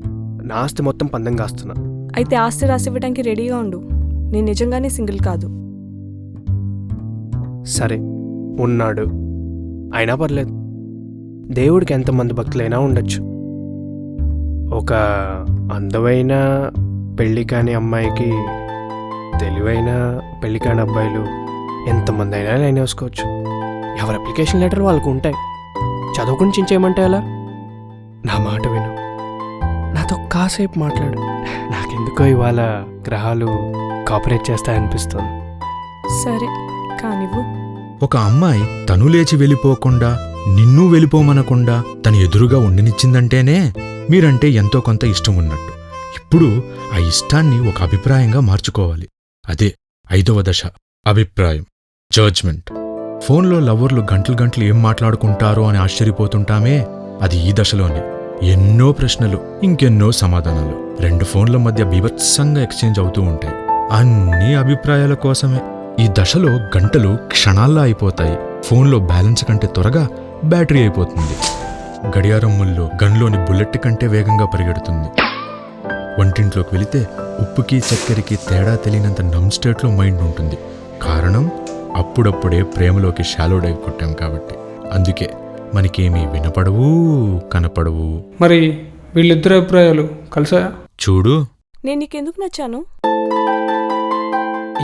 నా ఆస్తి మొత్తం పందెం కాస్తున్నా. అయితే ఆస్తి రాసివ్వడానికి రెడీగా ఉండు. నేను నిజంగానే సింగిల్ కాదు. సరే ఉన్నాడు, అయినా పర్లేదు. దేవుడికి ఎంతమంది భక్తులైనా ఉండొచ్చు. ఒక అందమైన పెళ్ళి కాని అమ్మాయికి తెలివైన పెళ్ళి కాని అబ్బాయిలు ఎంతమంది అయినా లైన్ వేసుకోవచ్చు. ఎవరి అప్లికేషన్ లెటర్ వాళ్ళకు ఉంటాయి. చదువుకుని చించేయమంటే ఎలా? నా మాట విను, నాతో కాసేపు మాట్లాడు. నాకెందుకో ఇవాళ గ్రహాలు కోఆపరేట్ చేస్తాయనిపిస్తుంది. సరే కానివ్వు. ఒక అమ్మాయి తను లేచి వెళ్ళిపోకుండా నిన్ను వెళ్ళిపోమనకుండా తను ఎదురుగా ఉండినిచ్చిందంటేనే మీరంటే ఎంతో కొంత ఇష్టం ఉన్నట్టు. ఇప్పుడు ఆ ఇష్టాన్ని ఒక అభిప్రాయంగా మార్చుకోవాలి. అదే 5వ దశ, అభిప్రాయం, జడ్జ్మెంట్. ఫోన్లో లవర్లు గంటలు గంటలు ఏం మాట్లాడుకుంటారో అని ఆశ్చర్యపోతుంటామే, అది ఈ దశలోనే. ఎన్నో ప్రశ్నలు, ఇంకెన్నో సమాధానాలు 2 ఫోన్ల మధ్య బీభత్సంగా ఎక్స్చేంజ్ అవుతూ ఉంటాయి. అన్ని అభిప్రాయాల కోసమే. ఈ దశలో గంటలు క్షణాల్లో అయిపోతాయి. ఫోన్లో బ్యాలెన్స్ కంటే త్వరగా బ్యాటరీ అయిపోతుంది. గడియారం ముల్లో గన్లోని బుల్లెట్ కంటే వేగంగా పరిగెడుతుంది. వంటింట్లోకి వెళితే ఉప్పుకి చక్కెరకి తేడా తెలియనంత నమ్ స్టేట్లో మైండ్ ఉంటుంది. కారణం అప్పుడప్పుడే ప్రేమలోకి షాలో డైవ్ కొట్టాం కాబట్టి. అందుకే మనకేమీ వినపడవు, కనపడవు. మరి వీళ్ళిద్దరి అభిప్రాయాలు కలిసాయా? చూడు, నేను నీకెందుకు నచ్చాను?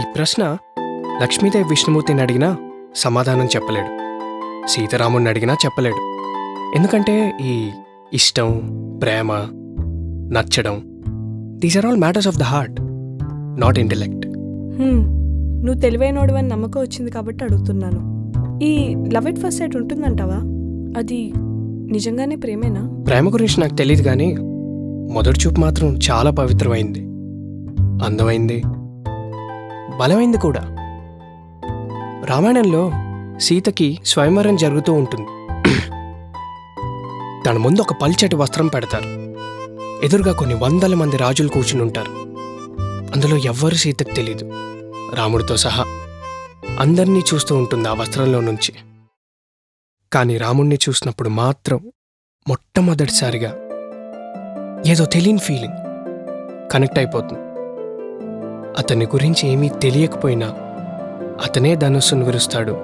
ఈ ప్రశ్న లక్ష్మీదేవి విష్ణుమూర్తిని అడిగినా సమాధానం చెప్పలేడు. సీతారాముడిని అడిగినా చెప్పలేడు. ఎందుకంటే ఈ ఇష్టం, ప్రేమ, నచ్చడం, these are all matters of the heart, not intellect. నువ్వు తెలివైనోడివని నమ్మకం వచ్చింది కాబట్టి అడుగుతున్నాను. ఈ లవ్ ఎట్ ఫస్ట్ సైట్ ఉంటుందంటావా? అది నిజంగానే ప్రేమేనా? ప్రేమ గురించి నాకు తెలియదు కానీ మొదటి చూపు మాత్రం చాలా పవిత్రమైంది, అందమైంది, బలమైంది కూడా. రామాయణంలో సీతకి స్వయంవరం జరుగుతూ ఉంటుంది. తన ముందు ఒక పల్చటి వస్త్రం పెడతారు. ఎదురుగా కొన్ని 100 మంది రాజులు కూర్చుని ఉంటారు. అందులో ఎవ్వరు సీతకు తెలీదు, రాముడితో సహా. అందరినీ చూస్తూ ఉంటుంది ఆ వస్త్రంలో నుంచి. కానీ రాముణ్ణి చూసినప్పుడు మాత్రం మొట్టమొదటిసారిగా ఏదో తెలియని ఫీలింగ్ కనెక్ట్ అయిపోతుంది. అతని గురించి ఏమీ తెలియకపోయినా అతనే ధనుస్సును విరుస్తాడు,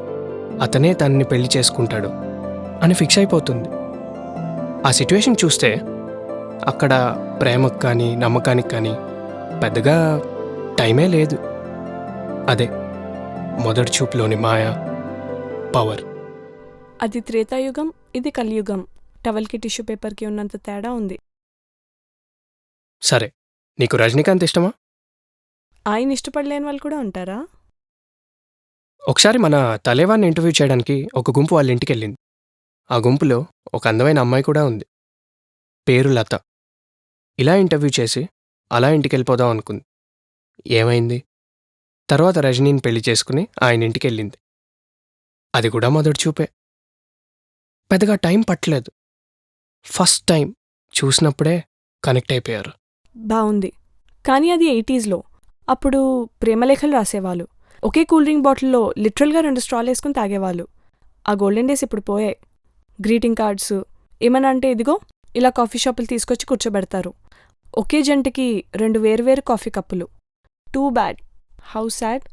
అతనే తనని పెళ్లి చేసుకుంటాడు అని ఫిక్స్ అయిపోతుంది. ఆ సిట్యుయేషన్ చూస్తే అక్కడ ప్రేమకు కానీ నమ్మకానికి కానీ పెద్దగా టైమే లేదు. అదే మొదటి చూపులోని మాయా, పవర్. అది త్రేతాయుగం, ఇది కలియుగం. టవల్కి టిష్యూ పేపర్కి ఉన్నంత తేడా ఉంది. సరే, నీకు రజనీకాంత్ ఇష్టమా? ఆయన ఇష్టపడలేని వాళ్ళు కూడా ఉంటారా? ఒకసారి మన తలేవాన్ని ఇంటర్వ్యూ చేయడానికి ఒక గుంపు వాళ్ళ ఇంటికి వెళ్ళింది. ఆ గుంపులో ఒక అందమైన అమ్మాయి కూడా ఉంది. పేరు లత. ఇలా ఇంటర్వ్యూ చేసి అలా ఇంటికి వెళ్ళిపోదాం అనుకుంది. ఏమైంది? తర్వాత రజనీని పెళ్లి చేసుకుని ఆయన ఇంటికి వెళ్ళింది. అది కూడా మొదటి చూపే. పెద్దగా టైం పట్టలేదు. ఫస్ట్ టైం చూసినప్పుడే కనెక్ట్ అయిపోయారు. బావుంది. కానీ అది 80s అప్పుడు ప్రేమలేఖలు రాసేవాళ్ళు. ఒకే కూల్ డ్రింక్ బాటిల్లో లిటరల్గా 2 స్ట్రాలు వేసుకుని తాగేవాళ్ళు. ఆ గోల్డెన్ డేస్ ఇప్పుడు పోయాయి. గ్రీటింగ్ కార్డ్స్ ఏమన్నా అంటే ఇదిగో ఇలా కాఫీ షాపులు తీసుకొచ్చి కూర్చోబెడతారు. ఒకే జంటకి 2 వేర్వేరు కాఫీ కప్పులు. Too bad. How sad.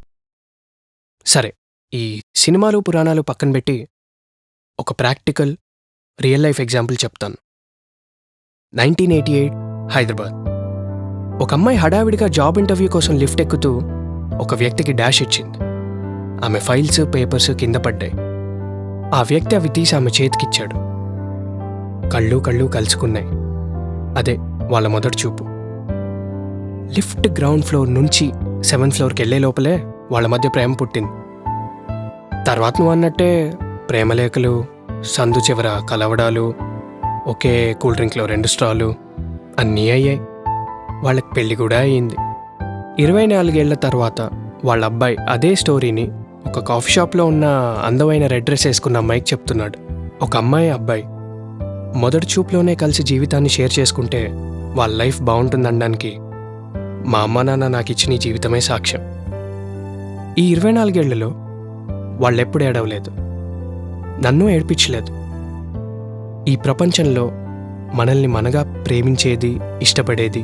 సరే, ఈ సినిమాలు పురాణాలు పక్కన పెట్టి ఒక ప్రాక్టికల్ రియల్ లైఫ్ ఎగ్జాంపుల్ చెప్తాను. 1988 హైదరాబాద్. ఒక అమ్మాయి హడావిడిగా జాబ్ ఇంటర్వ్యూ కోసం లిఫ్ట్ ఎక్కుతూ ఒక వ్యక్తికి డాష్ ఇచ్చింది. ఆమె ఫైల్స్ పేపర్స్ కింద పడ్డాయి. ఆ వ్యక్తి అవి తీసి ఆమె చేతికిచ్చాడు. కళ్ళు కలుసుకున్నాయి. అదే వాళ్ళ మొదటి చూపు. లిఫ్ట్ గ్రౌండ్ ఫ్లోర్ నుంచి 7th ఫ్లోర్కి వెళ్లే లోపలే వాళ్ళ మధ్య ప్రేమ పుట్టింది. తర్వాత నువ్వు అన్నట్టే ప్రేమలేఖలు, సందు చివర కలవడాలు, ఒకే కూల్ డ్రింక్లో 2 స్ట్రాలు అన్నీ అయ్యాయి. వాళ్ళకి పెళ్లి కూడా అయ్యింది. 24 ఏళ్ల తర్వాత వాళ్ళ అబ్బాయి అదే స్టోరీని ఒక కాఫీ షాప్లో ఉన్న అందమైన రెడ్ డ్రెస్ వేసుకున్న అమ్మాయికి చెప్తున్నాడు. ఒక అమ్మాయి అబ్బాయి మొదటి చూపులోనే కలిసి జీవితాన్ని షేర్ చేసుకుంటే వాళ్ళ లైఫ్ బాగుంటుందనడానికి మా అమ్మ నాన్న నాకు ఇచ్చిన ఈ జీవితమే సాక్ష్యం. ఈ 24 ఏళ్లలో వాళ్ళెప్పుడు ఏడవలేదు, నన్ను ఏడ్పించలేదు. ఈ ప్రపంచంలో మనల్ని మనగా ప్రేమించేది, ఇష్టపడేది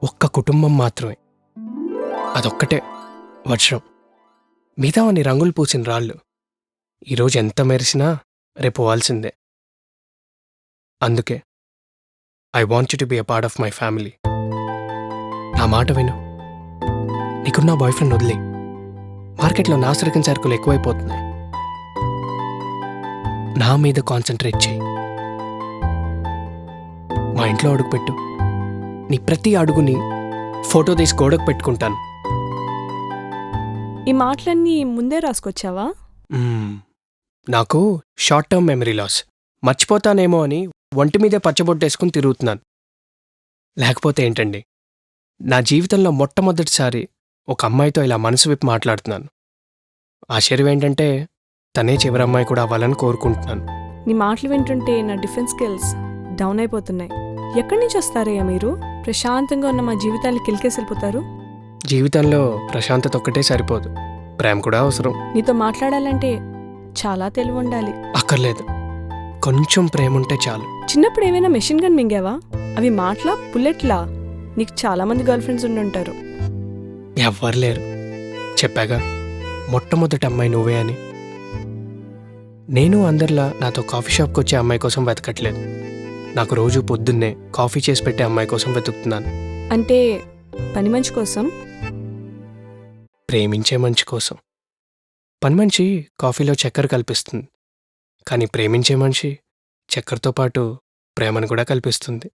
ఒక్క కుటుంబం మాత్రమే. అదొక్కటే వర్షం. మిగతావన్నీ రంగులు పూసిన రాళ్ళు. ఈరోజు ఎంత మెరిసినా రేపు పోవాల్సిందే. అందుకే I want you to be a part of my family. నా మాట విను. నీకున్న బాయ్ ఫ్రెండ్ వదిలే. మార్కెట్లో నాసిరకం సరుకులు ఎక్కువైపోతున్నాయి. నా మీద కాన్సన్ట్రేట్ చేయి. మా ఇంట్లో అడుగుపెట్టు. నీ ప్రతి అడుగుని ఫోటో తీసి గోడకు పెట్టుకుంటాను. ఈ మాటలన్నీ ముందే రాసుకొచ్చావా? నాకు షార్ట్ టర్మ్ మెమరీ లాస్. మర్చిపోతానేమో అని ఒంటి మీదే పచ్చబొట్టేసుకుని తిరుగుతున్నాను. లేకపోతే ఏంటండి, నా జీవితంలో మొట్టమొదటిసారి ఒక అమ్మాయితో ఇలా మనసు విప్పి మాట్లాడుతున్నాను. ఆశ్చర్యం ఏంటంటే తనే చివరి అమ్మాయి కూడా అవ్వాలని కోరుకుంటున్నాను. నీ మాటలు వింటుంటే నా డిఫెన్స్ స్కిల్స్ డౌన్ అయిపోతున్నాయి. ఎక్కడి నుంచి వస్తారయ్యా మీరు? ప్రశాంతంగా ఉన్న మా జీవితాన్ని కిలికేసి వెళ్ళిపోతారు. జీవితంలో ప్రశాంతత ఒక్కటే సరిపోదు, ప్రేమ కూడా అవసరం. నీతో మాట్లాడాలంటే చాలా తెలివి ఉండాలి. అక్కర్లేదు, కొంచెం ప్రేమ ఉంటే చాలు. చిన్నప్పుడు ఏమైనా మెషిన్ గన్ మింగావా? అవి మాటలా, బుల్లెట్లా? నీకు చాలా మంది గర్ల్ ఫ్రెండ్స్ ఉండుంటారు. ఎవ్వరు లేరు. చెప్పాగా, మొట్టమొదటి అమ్మాయి నువ్వే అని. నేను అందరిలా నాతో కాఫీ షాప్కి వచ్చే అమ్మాయి కోసం వెతకట్లేదు. నాకు రోజు పొద్దున్నే కాఫీ చేసి పెట్టే అమ్మాయి కోసం వెతుకుతున్నాను. అంటే పని మనిషి కోసం? ప్రేమించే మనిషి కోసం. పని మనిషి కాఫీలో చక్కెర కల్పిస్తుంది, కానీ ప్రేమించే మనిషి చక్కెరతో పాటు ప్రేమను కూడా కల్పిస్తుంది.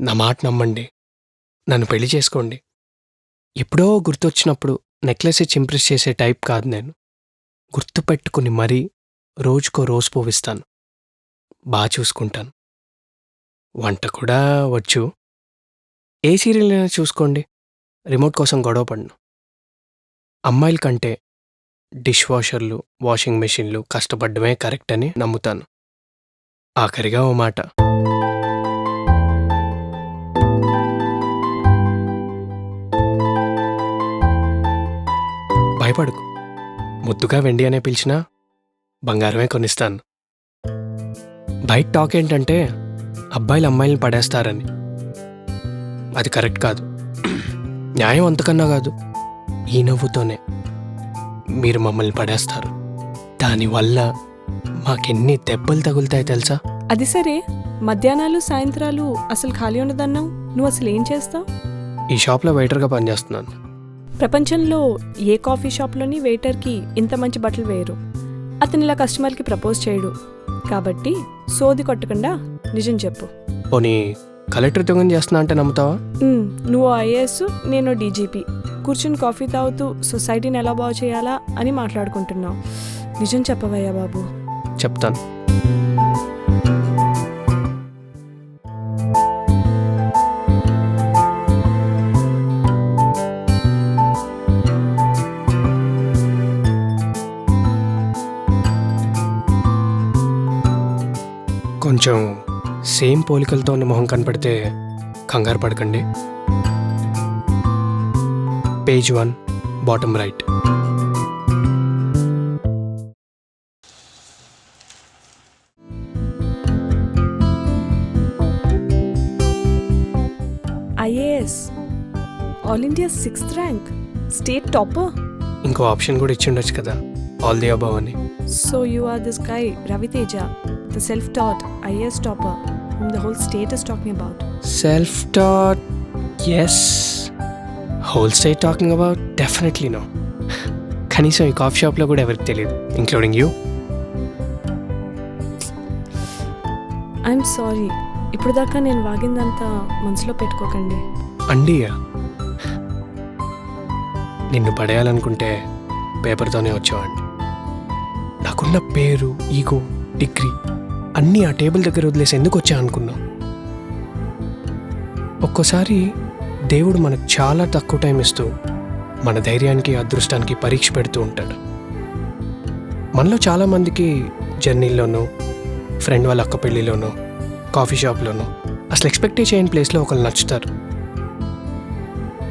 నా మాట నమ్మండి, నన్ను పెళ్లి చేసుకోండి. ఎప్పుడో గుర్తొచ్చినప్పుడు నెక్లెస్ ఇచ్చి ఇంప్రెస్ చేసే టైప్ కాదు నేను. గుర్తుపెట్టుకుని మరీ రోజుకో రోజు పోవిస్తాను. బాగా చూసుకుంటాను. వంట కూడా వచ్చు. ఏ సీరియల్ అయినా చూసుకోండి, రిమోట్ కోసం గొడవ పడను. అమ్మాయిల కంటే డిష్ వాషర్లు, వాషింగ్ మెషిన్లు కష్టపడ్డమే కరెక్ట్ అని నమ్ముతాను. ఆఖరిగా ఓ మాట, భయపడకు. ముద్దుగా వెండి అనే పిలిచినా బంగారమే కొనిస్తాను. బయట టాక్ ఏంటంటే అబ్బాయిలు అమ్మాయిలను పడేస్తారని. అది కరెక్ట్ కాదు. న్యాయం అంతకన్నా కాదు. ఈ నవ్వుతోనే మీరు మమ్మల్ని పడేస్తారు. దానివల్ల మాకెన్ని దెబ్బలు తగులుతాయి తెలుసా? అది సరే, మధ్యాహ్నాలు సాయంత్రాలు అసలు ఖాళీ ఉండదన్నావు. నువ్వు అసలు ఏం చేస్తావు? ఈ షాప్లో వెయిటర్గా పనిచేస్తున్నాను. ప్రపంచంలో ఏ కాఫీ షాప్లోని వెయిటర్కి ఇంత మంచి బట్టలు వేయరు. అతను ఇలా కస్టమర్కి ప్రపోజ్ చేయడు. కాబట్టి సోది కొట్టకుండా నిజం చెప్పు. పోనీ కలెక్టర్ దొంగని చేస్తున్నా అంటే నమ్ముతావా? నువ్వు ఐఏఎస్, నేను డీజీపీ, కూర్చుని కాఫీ తాగుతూ సొసైటీని ఎలా బాగు చేయాలా అని మాట్లాడుకుంటున్నావు. నిజం చెప్పవయ్యా బాబు. చెప్తాను. కొంచెం సేమ్ పోలికలతో ఉన్న మొహం కనపడితే కంగారు పడకండి. Page 1 bottom right. IAS, all India 6th rank, state topper. ఇంకో ఆప్షన్ కూడా ఇచ్చి ఉండొచ్చు కదా, ఆల్ ది అబవ్ అని. So you are this guy, Raviteja, the self-taught IAS topper whom the whole state is talking about. Self taught, yes. Whole state talking about, definitely no. కనీసం ఈ coffee షాప్లో కూడా ఎవరికి తెలియదు, ఇంక్లూడింగ్ యూ. I'm sorry. ఇప్పుడు దాకా నేను వాగిందంతా మనసులో పెట్టుకోకండి. అండియా, నిన్ను పడేయాలనుకుంటే పేపర్తోనే వచ్చేవాడిని. నాకున్న పేరు, ఈగో, డిగ్రీ అన్నీ ఆ టేబుల్ దగ్గర వదిలేసి ఎందుకు వచ్చా అనుకున్నా. ఒక్కోసారి దేవుడు మనకు చాలా తక్కువ టైం ఇస్తూ మన ధైర్యానికి, అదృష్టానికి పరీక్ష పెడుతూ ఉంటాడు. మనలో చాలామందికి జర్నీల్లోనూ, ఫ్రెండ్ వాళ్ళ అక్క పెళ్ళిలోనూ, కాఫీ షాప్లోనూ, అసలు ఎక్స్పెక్టే చేయని ప్లేస్లో ఒకళ్ళు నచ్చుతారు.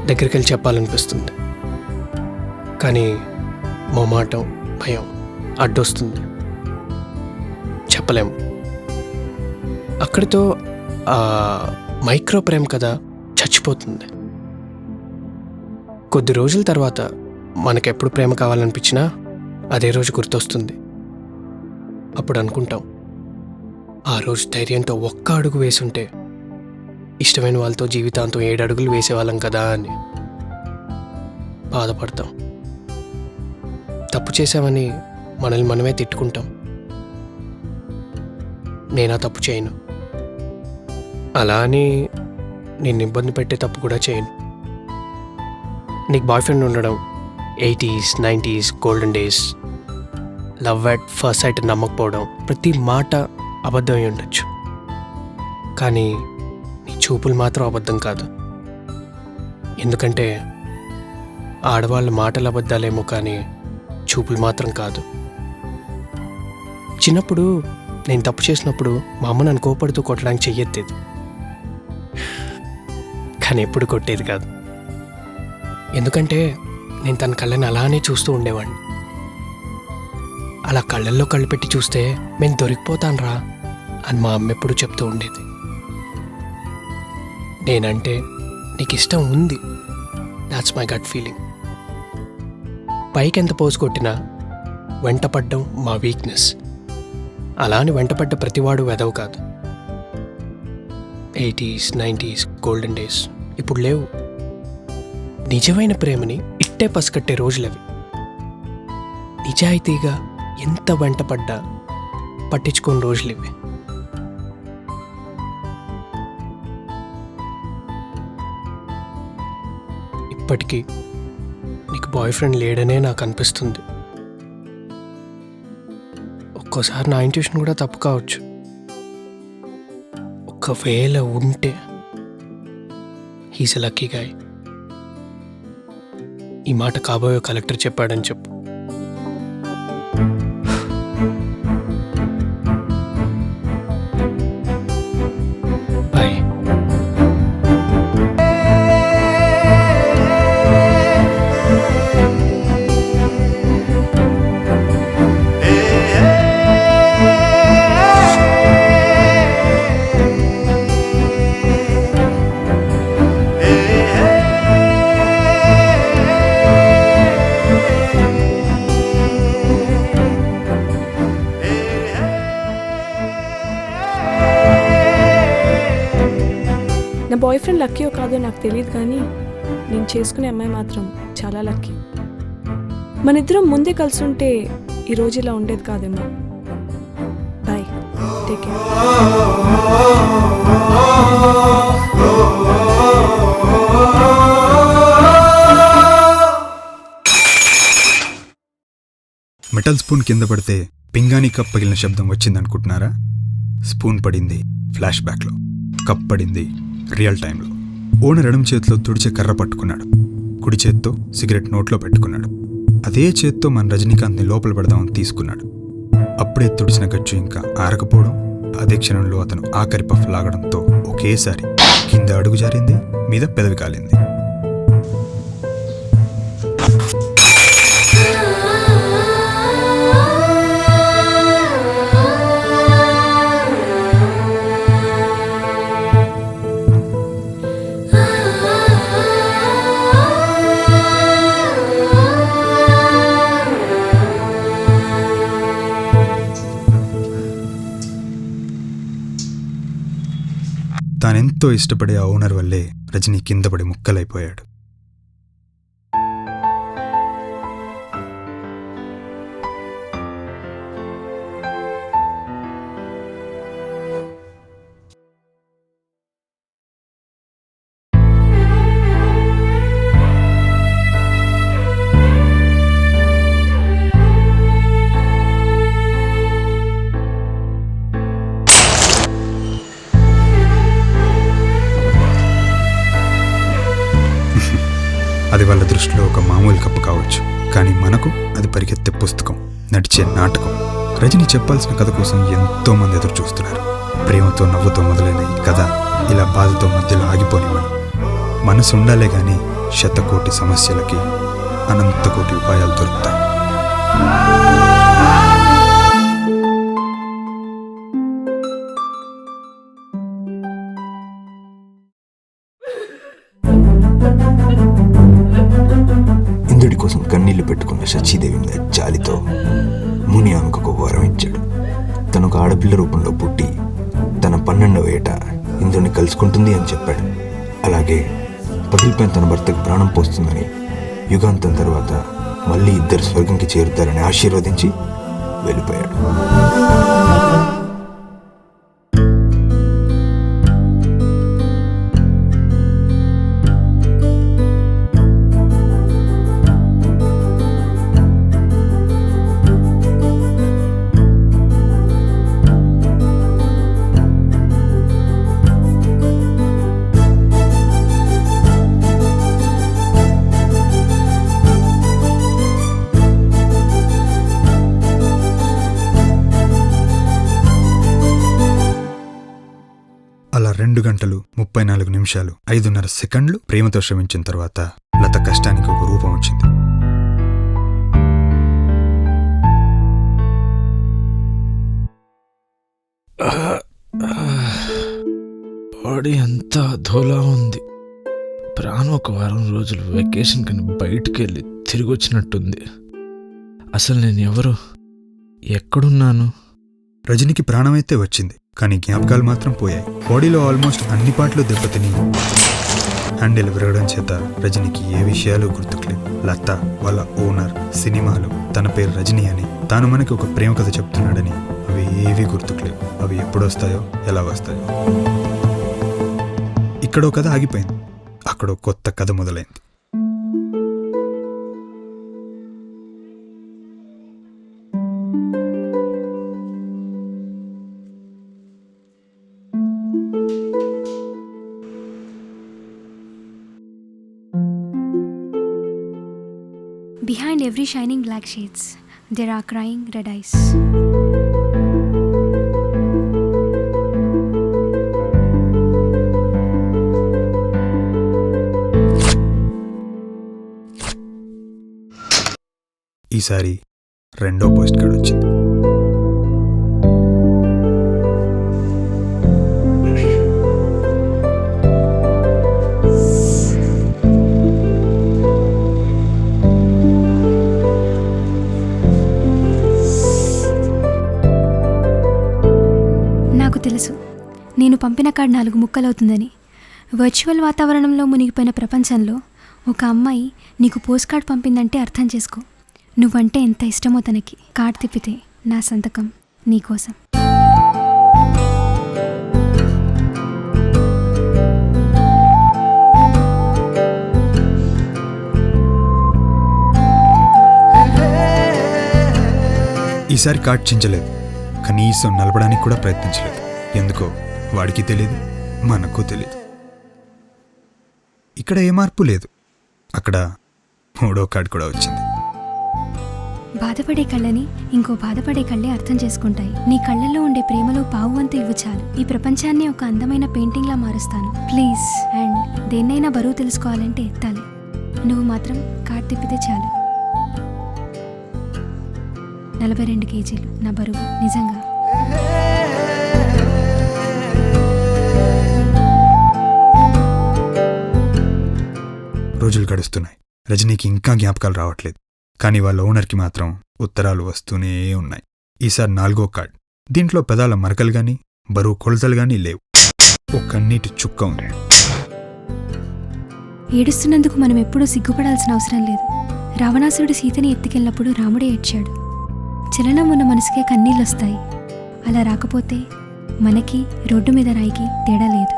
దగ్గరికి వెళ్ళి చెప్పాలనిపిస్తుంది, కానీ మొమాటం, భయం అడ్డొస్తుంది, చెప్పలేము. అక్కడితో మైక్రో ప్రేమ కదా చచ్చిపోతుంది. కొద్ది రోజుల తర్వాత మనకెప్పుడు ప్రేమ కావాలనిపించినా అదే రోజు గుర్తొస్తుంది. అప్పుడు అనుకుంటాం, ఆ రోజు ధైర్యంతో ఒక్క అడుగు వేసుంటే ఇష్టమైన వాళ్ళతో జీవితాంతం 7 అడుగులు వేసేవాళ్ళం కదా అని బాధపడతాం. తప్పు చేసామని మనల్ని మనమే తిట్టుకుంటాం. నేనా తప్పు చేయను, అలా అని నిన్ను ఇబ్బంది పెట్టే తప్పు కూడా చేయను. నీకు బాయ్ ఫ్రెండ్ ఉండడం 80s, 90s golden days, love at first sight నమ్మకపోవడం, ప్రతి మాట అబద్ధం అయి ఉండొచ్చు. కానీ నీ చూపులు మాత్రం అబద్ధం కాదు. ఎందుకంటే ఆడవాళ్ళ మాటలు అబద్ధాలేమో కానీ చూపులు మాత్రం కాదు. చిన్నప్పుడు నేను తప్పు చేసినప్పుడు మా అమ్మ నన్ను కోపడుతూ కొట్టడానికి చెయ్యెత్తేది, కానీ ఎప్పుడు కొట్టేది కాదు. ఎందుకంటే నేను తన కళ్ళని అలానే చూస్తూ ఉండేవాడిని. అలా కళ్ళల్లో కళ్ళు పెట్టి చూస్తే నేను దొరికిపోతాను రా అని మా అమ్మ ఎప్పుడు చెప్తూ ఉండేది. నేనంటే నీకు ఇష్టం ఉంది, దాట్స్ మై గట్ ఫీలింగ్. పైకి ఎంత పోజు కొట్టినా వెంటపడ్డం మా వీక్నెస్. అలా అని వెంటపడ్డ ప్రతివాడు వెదవు కాదు. 80s, 90s గోల్డెన్ డేస్ ఇప్పుడు లేవు. నిజమైన ప్రేమని ఇట్టే పసికట్టే రోజులవి. నిజాయితీగా ఎంత వెంటపడ్డా పట్టించుకోని రోజులు ఇవి. ఇప్పటికీ నీకు బాయ్ ఫ్రెండ్ లేడనే నాకు అనిపిస్తుంది. ఒక్కోసారి నా ఇంట్యూషన్ కూడా తప్పు కావచ్చు. ఒకవేళ ఉంటే హీస్ ఎ లక్కీ గాయ్. ఈ మాట కాబోయే కలెక్టర్ చెప్పాడని చెప్పు. బాయ్. నా బాయ్ ఫ్రెండ్ లక్కీయో కాదో నాకు తెలియదు, కానీ నేను చేసుకునే అమ్మాయి మాత్రం చాలా లక్కీ. మన ఇద్దరం ముందే కలిసి ఉంటే ఈరోజు ఇలా ఉండేది కాదేమో. Bye. Take care. Metal spoon కింద పడితే పింగాణి కప్ పగిలిన శబ్దం వచ్చిందనుకుంటున్నారా? స్పూన్ పడింది ఫ్లాష్ బ్యాక్లో, కప్ పడింది రియల్ టైంలో. ఓనర్ ఎడమ చేతిలో తుడిచే కర్ర పట్టుకున్నాడు, కుడి చేత్తో సిగరెట్ నోట్లో పెట్టుకున్నాడు. అదే చేత్తో మన రజనీకాంత్ని లోపల పెడదామని తీసుకున్నాడు. అప్పుడే తుడిచిన గచ్చు ఇంకా ఆరకపోవడం, అదే క్షణంలో అతను ఆఖరి పఫ్ లాగడంతో ఒకేసారి కింద అడుగు జారింది, మీద పెదవి కాలింది. తానెంతో ఇష్టపడే ఆ ఓనర్ వల్లే రజనీ కింద పడి ముక్కలైపోయాడు. అది వాళ్ళ దృష్టిలో ఒక మామూలు కప్పు కావచ్చు, కానీ మనకు అది పరిగెత్తే పుస్తకం, నడిచే నాటకం. రజనీ చెప్పాల్సిన కథ కోసం ఎంతో మంది ఎదురు చూస్తున్నారు. ప్రేమతో నవ్వుతో మొదలైన ఈ కథ ఇలా బాధతో మధ్యలో ఆగిపోనివ్వను. మనసు ఉండాలే గాని శతకోటి సమస్యలకి అనంత కోటి ఉపాయాలు దొరుకుతాయి. ఇంద్రుడి కోసం కన్నీళ్లు పెట్టుకున్న శచీదేవి మీద జాలితో ముని ఆమెకు ఒక వరం ఇచ్చాడు. తను ఒక ఆడపిల్ల రూపంలో పుట్టి తన 12వ ఏట ఇంద్రుడిని కలుసుకుంటుంది అని చెప్పాడు. అలాగే పగిలిపోయిన తన భర్తకు ప్రాణం పోస్తుందని, యుగాంతం తర్వాత మళ్ళీ ఇద్దరు స్వర్గంకి చేరుతారని ఆశీర్వదించి వెళ్ళిపోయాడు. అలా 2 గంటలు 34 నిమిషాలు 5:30 సెకండ్లు ప్రేమతో శ్రమించిన తర్వాత లత కష్టానికి ఒక రూపం వచ్చింది. బాడీ అంతా అధోలా ఉంది. ప్రాణం ఒక వారం రోజులు వెకేషన్ కని బయటికి వెళ్ళి తిరిగి వచ్చినట్టుంది. అసలు నేను ఎవరు, ఎక్కడున్నాను? రజనికి ప్రాణమైతే వచ్చింది, కానీ జ్ఞాపకాలు మాత్రం పోయాయి. బాడీలో ఆల్మోస్ట్ అన్ని పాటలు దెబ్బతిని హ్యాండిల్ విరగడం చేత రజనికి ఏ విషయాలు గుర్తుకులేవు. లత, వాళ్ళ ఓనర్, సినిమాలు, తన పేరు రజనీ అని, తాను మనకి ఒక ప్రేమ కథ చెప్తున్నాడని అవి ఏవీ గుర్తుకులేవు. అవి ఎప్పుడొస్తాయో ఎలా వస్తాయో. ఇక్కడో కథ ఆగిపోయింది, అక్కడో కొత్త కథ మొదలైంది. Behind every shining black shades, there are crying red eyes. ఈసారి 2వ పోస్ట్ కార్డ్ వచ్చింది. నాకు తెలుసు నేను పంపిన కార్డ్ 4 ముక్కలవుతుందని. వర్చువల్ వాతావరణంలో మునిగిపోయిన ప్రపంచంలో ఒక అమ్మాయి నీకు పోస్ట్ కార్డ్ పంపిందంటే అర్థం చేసుకో. నువ్వంటే ఎంత ఇష్టమో తనకి. కార్డ్ తిప్పితే నా సంతకం నీకోసం. ఈసారి కార్డ్ చించలేదు, కనీసం నలపడానికి కూడా ప్రయత్నించలేదు. ఎందుకో వాడికి తెలియదు, మనకు తెలియదు. ఇక్కడ ఏ మార్పు లేదు. అక్కడ 3వ కార్డు కూడా వచ్చింది. బాధపడే కళ్ళని ఇంకో బాధపడే కళ్ళే అర్థం చేసుకుంటాయి. నీ కళ్ళల్లో ఉండే ప్రేమలో పావువంతు ఇవ్వు చాలు. ఈ ప్రపంచాన్ని ఒక అందమైన పెయింటింగ్లా మారుస్తాను ప్లీజ్. అండ్ దేన్నైనా బరువు తెలుసుకోవాలంటే ఎత్తాలి. నువ్వు మాత్రం కార్డ్ తిప్పితే చాలు. 42 కేజీలు నా బరువు నిజంగా. రోజులు గడుస్తున్నాయి. రజనీకి ఇంకా జ్ఞాపకాలు రావట్లేదు. కానీ వాళ్ళ ఓనర్కి మాత్రం ఉత్తరాలు వస్తూనే ఉన్నాయి. ఈసారి 4వ కార్డ్. దీంట్లో పెదాల మరకలు గాని బరువు కొలతలు గాని లేవు. ఒక కన్నీటి చుక్క ఉంది. ఏడుస్తున్నందుకు మనం ఎప్పుడూ సిగ్గుపడాల్సిన అవసరం లేదు. రావణాసురుడు సీతని ఎత్తుకెళ్ళినప్పుడు రాముడే ఏడ్చాడు. చలనం ఉన్న మనసుకే కన్నీళ్ళొస్తాయి. అలా రాకపోతే మనకి రోడ్డు మీద రాయికి తేడా లేదు.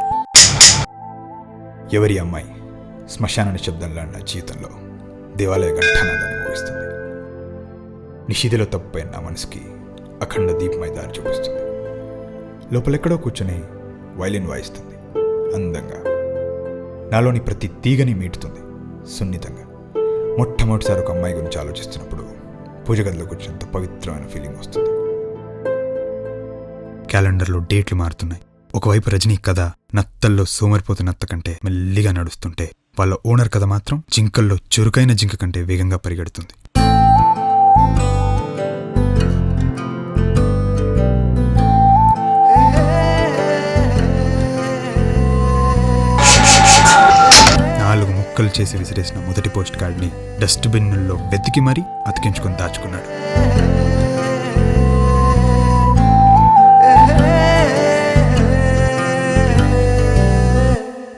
ఎవరి అమ్మాయి శ్మశాన నిశ్శబ్దంలో నా జీవితంలో దేవాలయ ఘంటానాదాన్ని మోగిస్తుంది. నిషిదిలో తప్పైన నా మనసుకి అఖండ దీపమై దారి చూపిస్తుంది. లోపలెక్కడో కూర్చొని వైలిన్ వాయిస్తుంది అందంగా. నాలోని ప్రతి తీగని మీటుతుంది సున్నితంగా. మొట్టమొదటిసారి ఒక అమ్మాయి గురించి ఆలోచిస్తున్నప్పుడు పూజ గదిలో కూర్చున్నంత పవిత్రమైన ఫీలింగ్ వస్తుంది. క్యాలెండర్లో డేట్లు మారుతున్నాయి. ఒకవైపు రజనీ కథ నత్తల్లో సోమరిపోతు నత్త కంటే మెల్లిగా నడుస్తుంటే, వాళ్ళ ఓనర్ కథ మాత్రం జింకల్లో చురుకైన జింక కంటే వేగంగా పరిగెడుతుంది. నాలుగు ముక్కలు చేసి విసిరేసిన మొదటి పోస్ట్ కార్డ్ని డస్ట్బిన్నుల్లో వెతికి మరీ అతికించుకొని దాచుకున్నాడు.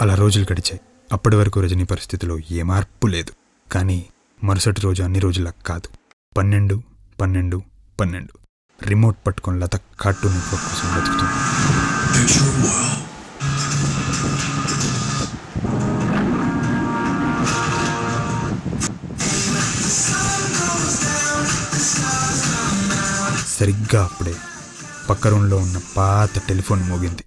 అలా రోజులు గడిచాయి. అప్పటి వరకు రజనీ పరిస్థితిలో ఏ మార్పు లేదు. కానీ మరుసటి రోజు అన్ని రోజులా కాదు. 12 రిమోట్ పట్టుకొని లత కార్టూన్ నెట్వర్క్ కోసం వెతుకుతుంది. సరిగ్గా అప్పుడే పక్క రూమ్లో ఉన్న పాత టెలిఫోన్ మోగింది.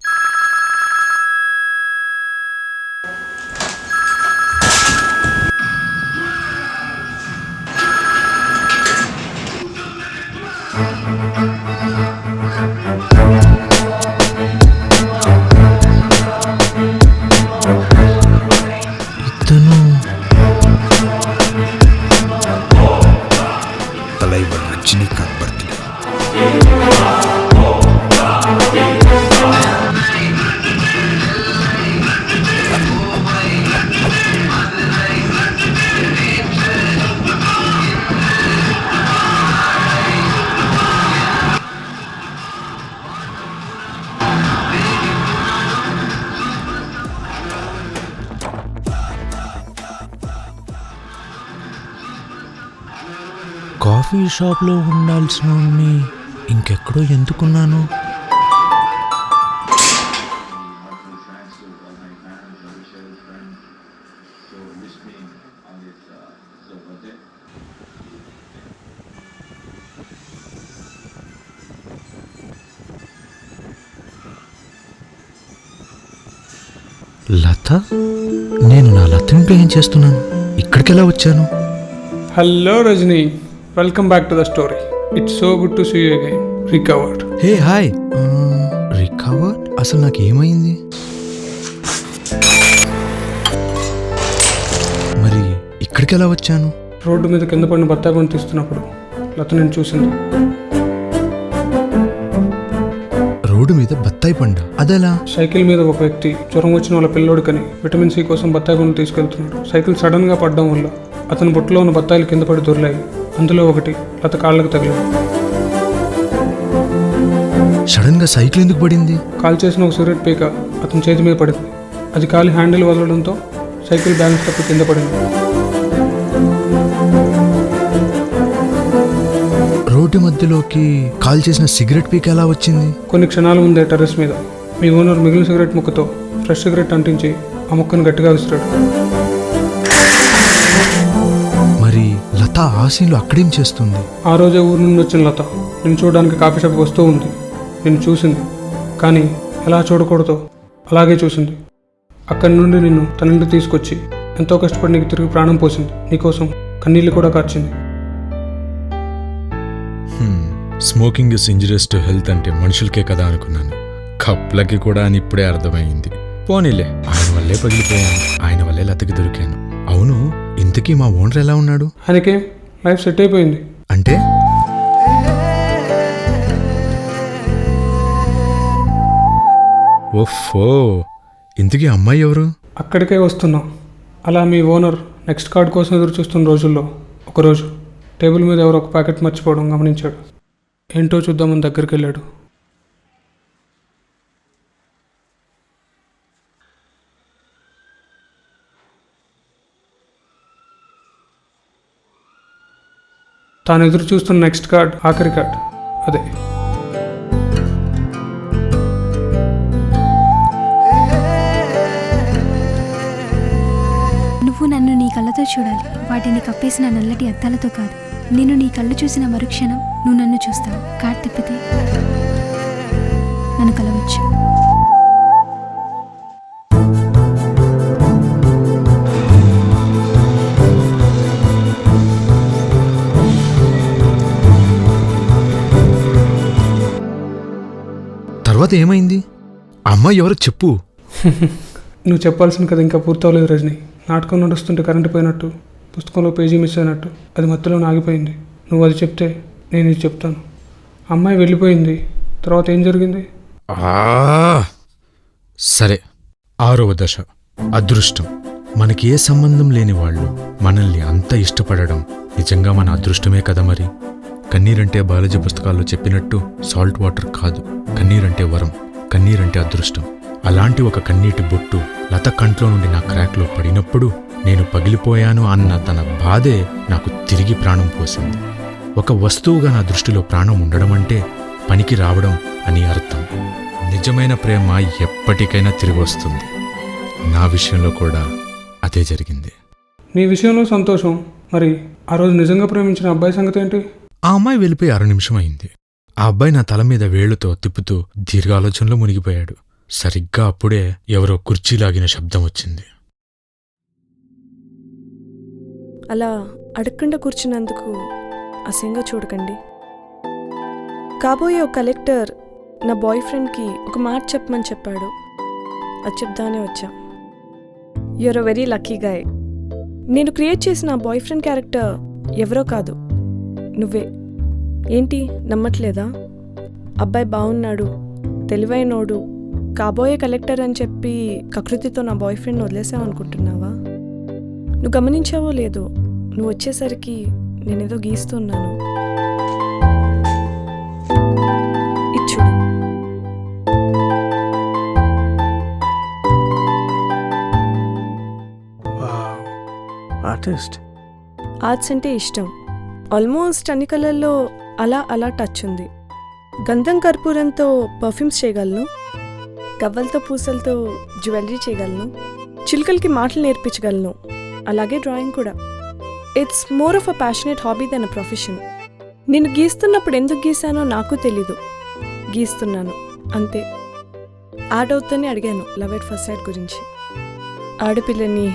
తలైవర్ రజనీకాంత్ బర్త్డే. కాఫీ షాప్లో ఉండాల్సిన ఇంకెక్కడో ఎందుకున్నాను? లత? నేను నా లతని ఏం చేస్తున్నాను? ఇక్కడికి ఎలా వచ్చాను? Hello Rajani, welcome back to the story. It's so good to see you again. Recovered. Hey hi. Recovered? అసలు నాకు ఏమైంది? మరి ఇక్కడికి ఎలా వచ్చాను? రోడ్డు మీద కింద పడిన బత్తాయిని తీస్తున్నప్పుడు లత నేను చూసింది. రోడ్డు మీద బత్తాయి పండు? అదెలా? సైకిల్ మీద ఒక వ్యక్తి జ్వరం వచ్చిన వాళ్ళ పిల్లోడికని విటమిన్ సి కోసం బత్తాయి పండు తీసుకెళ్తున్నాడు. సైకిల్ సడన్ గా పడడం వల్ల అతని బుట్టలో ఉన్న బత్తాయిలు కింద పడి దొర్లాయి. అందులో ఒకటి లత కాళ్ళకు తగిలింది. సడన్ గా సైకిల్ ఎందుకు పడింది? కాల్ చేసిన ఒక సిగరెట్ పీక అతని చేతి మీద పడింది. అది కాలి హ్యాండిల్ వదలడంతో సైకిల్ బ్యాలెన్స్ తప్పి కింద పడింది. రోడ్డు మధ్యలోకి కాల్ చేసిన సిగరెట్ పీక ఎలా వచ్చింది? కొన్ని క్షణాల ముందే టెర్రస్ మీద మీ ఓనర్ మిగిలిన సిగరెట్ ముక్కతో ఫ్రెష్ సిగరెట్ అంటించి ఆ ముక్కను గట్టిగా విసిరాడు. మరి లత ఆ సీన్లో అక్కడేం చేస్తుంది? ఆ రోజే ఊరు నుండి వచ్చిన లత నేను చూడడానికి కాఫీ షాప్కి వస్తూ ఉంది. నిన్ను చూసింది, కానీ ఎలా చూడకూడదో అలాగే చూసింది. అక్కడి నుండి నిన్ను తన ఇంటికి తీసుకొచ్చి ఎంతో కష్టపడి నీకు తిరిగి ప్రాణం పోసింది. నీకోసం కన్నీళ్ళు కూడా కార్చింది. Smoking is injurious to health అంటే మనుషులకే కదా అనుకున్నాను. కప్లకి కూడా అని ఇప్పుడే అర్థమైంది. పోనీలే, ఆయన వల్లే పగిలిపోయాను, ఆయన వల్లే లతకి దొరికాను. అవును, ఇంతకీ మా ఓనర్ ఎలా ఉన్నాడు? ఆయనకే లైఫ్ సెట్ అయిపోయింది. అంటే ఓఫో, ఇంతకీ అమ్మాయి ఎవరు? అక్కడికే వస్తున్నాం. అలా మీ ఓనర్ నెక్స్ట్ కార్డ్ కోసం ఎదురు చూస్తున్న రోజుల్లో ఒకరోజు టేబుల్ మీద ఎవరో ఒక ప్యాకెట్ మర్చిపోవడం గమనించాడు. ఏంటో చూద్దామని దగ్గరికి వెళ్ళాడు. తాను ఎదురు చూస్తున్న నెక్స్ట్ కార్డ్ ఆఖరి కార్డ్ అదే. నువ్వు నన్ను నీ కళ్ళతో చూడాలి, వాటిని కప్పేసిన నల్లటి అద్దాలతో కాదు. నేను నీ కళ్ళు చూసిన మరుక్షణం నువ్వు నన్ను చూస్తావు. కార్డ్ తిప్పితే నన్ను కలవచ్చు. తర్వాత ఏమైంది? ఆ అమ్మాయి ఎవరో చెప్పు. నువ్వు చెప్పాల్సిన కదా ఇంకా పూర్తవలేదు రజని. నాటకం నడుస్తుంటే కరెంటు పోయినట్టు, పుస్తకంలో పేజీ మిస్ అయినట్టు అది మధ్యలో ఆగిపోయింది. నువ్వు అది చెప్తే నేను ఇది చెప్తాను. అమ్మాయి వెళ్ళిపోయింది, తర్వాత ఏం జరిగింది? సరే, 6వ దశ అదృష్టం. మనకి ఏ సంబంధం లేని వాళ్ళు మనల్ని అంత ఇష్టపడడం నిజంగా మన అదృష్టమే కదా. మరి కన్నీరంటే బయాలజీ పుస్తకాల్లో చెప్పినట్టు సాల్ట్ వాటర్ కాదు, కన్నీరంటే వరం, కన్నీరంటే అదృష్టం. అలాంటి ఒక కన్నీటి బొట్టు లత కంట్లో నుండి నా క్రాక్లో పడినప్పుడు నేను పగిలిపోయాను అన్న తన బాధే నాకు తిరిగి ప్రాణం పోసింది. ఒక వస్తువుగా నా దృష్టిలో ప్రాణం ఉండడం అంటే పనికి రావడం అని అర్థం. నిజమైన ప్రేమ ఎప్పటికైనా తిరిగి వస్తుంది. నా విషయంలో కూడా అదే జరిగింది. నీ విషయంలో సంతోషం. మరి ఆ రోజు నిజంగా ప్రేమించిన అబ్బాయి సంగతి ఏంటి? ఆ అమ్మాయి వెళ్ళిపోయి 6 నిమిషం అయింది. ఆ అబ్బాయి నా తల మీద వేళ్లతో తిప్పుతూ దీర్ఘాలోచనలో మునిగిపోయాడు. సరిగ్గా అప్పుడే ఎవరో కుర్చీ లాగిన శబ్దం వచ్చింది. అలా అడగకుండా కూర్చున్నందుకు అసహ్యంగా చూడకండి. కాబోయే ఒక కలెక్టర్ నా బాయ్ ఫ్రెండ్కి ఒక మాట చెప్పమని చెప్పాడు. అది చెప్దానే వచ్చా. You're a very lucky guy. నేను క్రియేట్ చేసిన ఆ బాయ్ ఫ్రెండ్ క్యారెక్టర్ ఎవరో కాదు, నువ్వే. ఏంటి నమ్మట్లేదా? అబ్బాయి బాగున్నాడు, తెలివైనోడు, కాబోయే కలెక్టర్ అని చెప్పి కకృతితో నా బాయ్ ఫ్రెండ్ వదిలేసావనుకుంటున్నావా? నువ్వు గమనించావో లేదో, నువ్వు వచ్చేసరికి నేనేదో గీస్తున్నాను. ఇచ్చుడు. ఆర్ట్స్ అంటే ఇష్టం. ఆల్మోస్ట్ అన్ని కలర్లో అలా అలా టచ్ ఉంది. గంధం కర్పూరంతో పర్ఫ్యూమ్స్ చేయగలను, గవ్వలతో పూసలతో జ్యువెలరీ చేయగలను, చిలుకలకి మాటలు నేర్పించగలను. అలాగే డ్రాయింగ్ కూడా. It's more of a passionate hobby than a profession. నేను గీస్తున్నప్పుడు ఎందుకు గీసానో నాకు తెలీదు, గీస్తున్నాను అంతే. యాడ్ అవుతూనే అడిగాను లవ్ ఎట్ ఫస్ట్ సైట్ గురించి. ఆడపిల్లని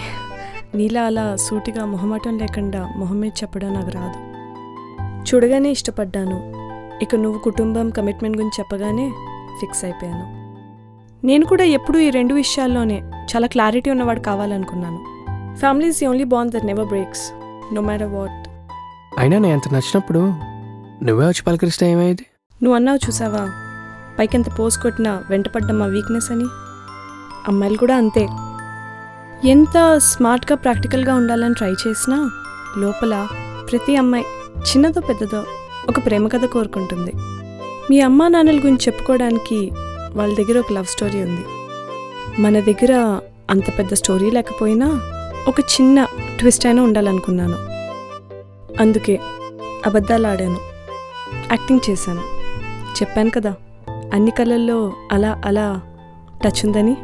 నీలా అలా సూటిగా మొహమాటం లేకుండా మొహం మీద చెప్పడం నాకు రాదు. చూడగానే ఇష్టపడ్డాను. ఇక నువ్వు కుటుంబం కమిట్మెంట్ గురించి చెప్పగానే ఫిక్స్ అయిపోయాను. నేను కూడా ఎప్పుడూ ఈ 2 విషయాల్లోనే చాలా క్లారిటీ ఉన్నవాడు కావాలనుకున్నాను. Family is the only bond that never breaks, no matter what. అయినా నేను అంత నచ్చినప్పుడు నువ్వే వచ్చి పలకరిస్తే ఏమైంది? నువ్వు అన్నావు చూసావా, పైకెంత పోస్ కొట్టినా వెంటపడ్డం మా వీక్నెస్ అని. అమ్మాయిలు కూడా అంతే. ఎంత స్మార్ట్గా ప్రాక్టికల్గా ఉండాలని ట్రై చేసినా లోపల ప్రతి అమ్మాయి చిన్నదో పెద్దదో ఒక ప్రేమ కథ కోరుకుంటుంది. మీ అమ్మా నాన్నల గురించి చెప్పుకోవడానికి వాళ్ళ దగ్గర ఒక లవ్ స్టోరీ ఉంది. మన దగ్గర అంత పెద్ద స్టోరీ లేకపోయినా ఒక చిన్న ట్విస్ట్ అయినా ఉండాలనుకున్నాను. అందుకే అబద్ధాలు ఆడాను, యాక్టింగ్ చేశాను. చెప్పాను కదా అన్ని కళల్లో అలా అలా టచ్ ఉందని.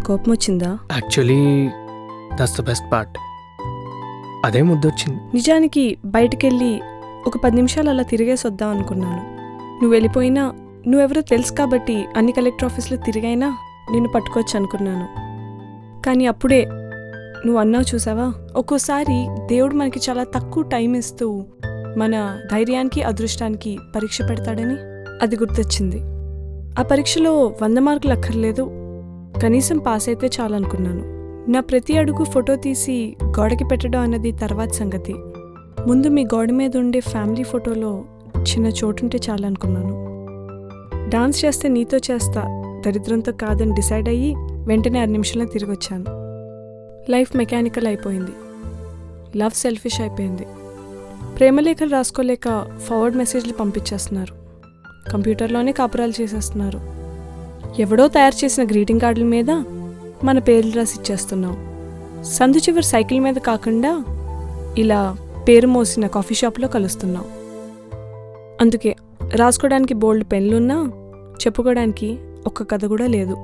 కోపం వచ్చిందా? Actually that's the best part. అదే ముద్దొచ్చింది. నిజానికి బయటకెళ్ళి ఒక 10 నిమిషాలు అలా తిరిగేసి వద్దాం అనుకున్నాను. నువ్వు వెళ్ళిపోయినా నువ్వెవరో తెలుసు కాబట్టి అన్ని కలెక్టర్ ఆఫీసులు తిరిగైనా నిన్ను పట్టుకోవచ్చు అనుకున్నాను. కానీ అప్పుడే నువ్వు అన్నావు చూసావా, ఒక్కోసారి దేవుడు మనకి చాలా తక్కువ టైం ఇస్తూ మన ధైర్యానికి అదృష్టానికి పరీక్ష పెడతాడని. అది గుర్తొచ్చింది. ఆ పరీక్షలో 100 మార్కులు అక్కర్లేదు, కనీసం పాస్ అయితే చాలనుకున్నాను. నా ప్రతి అడుగు ఫోటో తీసి గోడకి పెట్టడం అన్నది తర్వాత సంగతి. ముందు మీ గోడ మీద ఉండే ఫ్యామిలీ ఫోటోలో చిన్న చోటుంటే చాలనుకున్నాను. డాన్స్ చేస్తే నీతో చేస్తా, దరిద్రంతో కాదని డిసైడ్ అయ్యి వెంటనే 6 నిమిషాల్లో తిరిగి వచ్చాను. లైఫ్ మెకానికల్ అయిపోయింది, లవ్ సెల్ఫిష్ అయిపోయింది. ప్రేమలేఖలు రాసుకోలేక ఫార్వర్డ్ మెసేజ్లు పంపించేస్తున్నారు, కంప్యూటర్లోనే కాపురాలు చేసేస్తున్నారు. ఎవడో తయారు చేసిన గ్రీటింగ్ కార్డుల మీద మన పేర్లు రాసి ఇచ్చేస్తున్నాం. సందు చివరి సైకిల్ మీద కాకుండా ఇలా పేరు మోసిన కాఫీ షాప్లో కలుస్తున్నాం. అందుకే రాసుకోవడానికి బోల్డ్ పెన్లున్నా చెప్పుకోవడానికి ఒక్క కథ కూడా లేదు.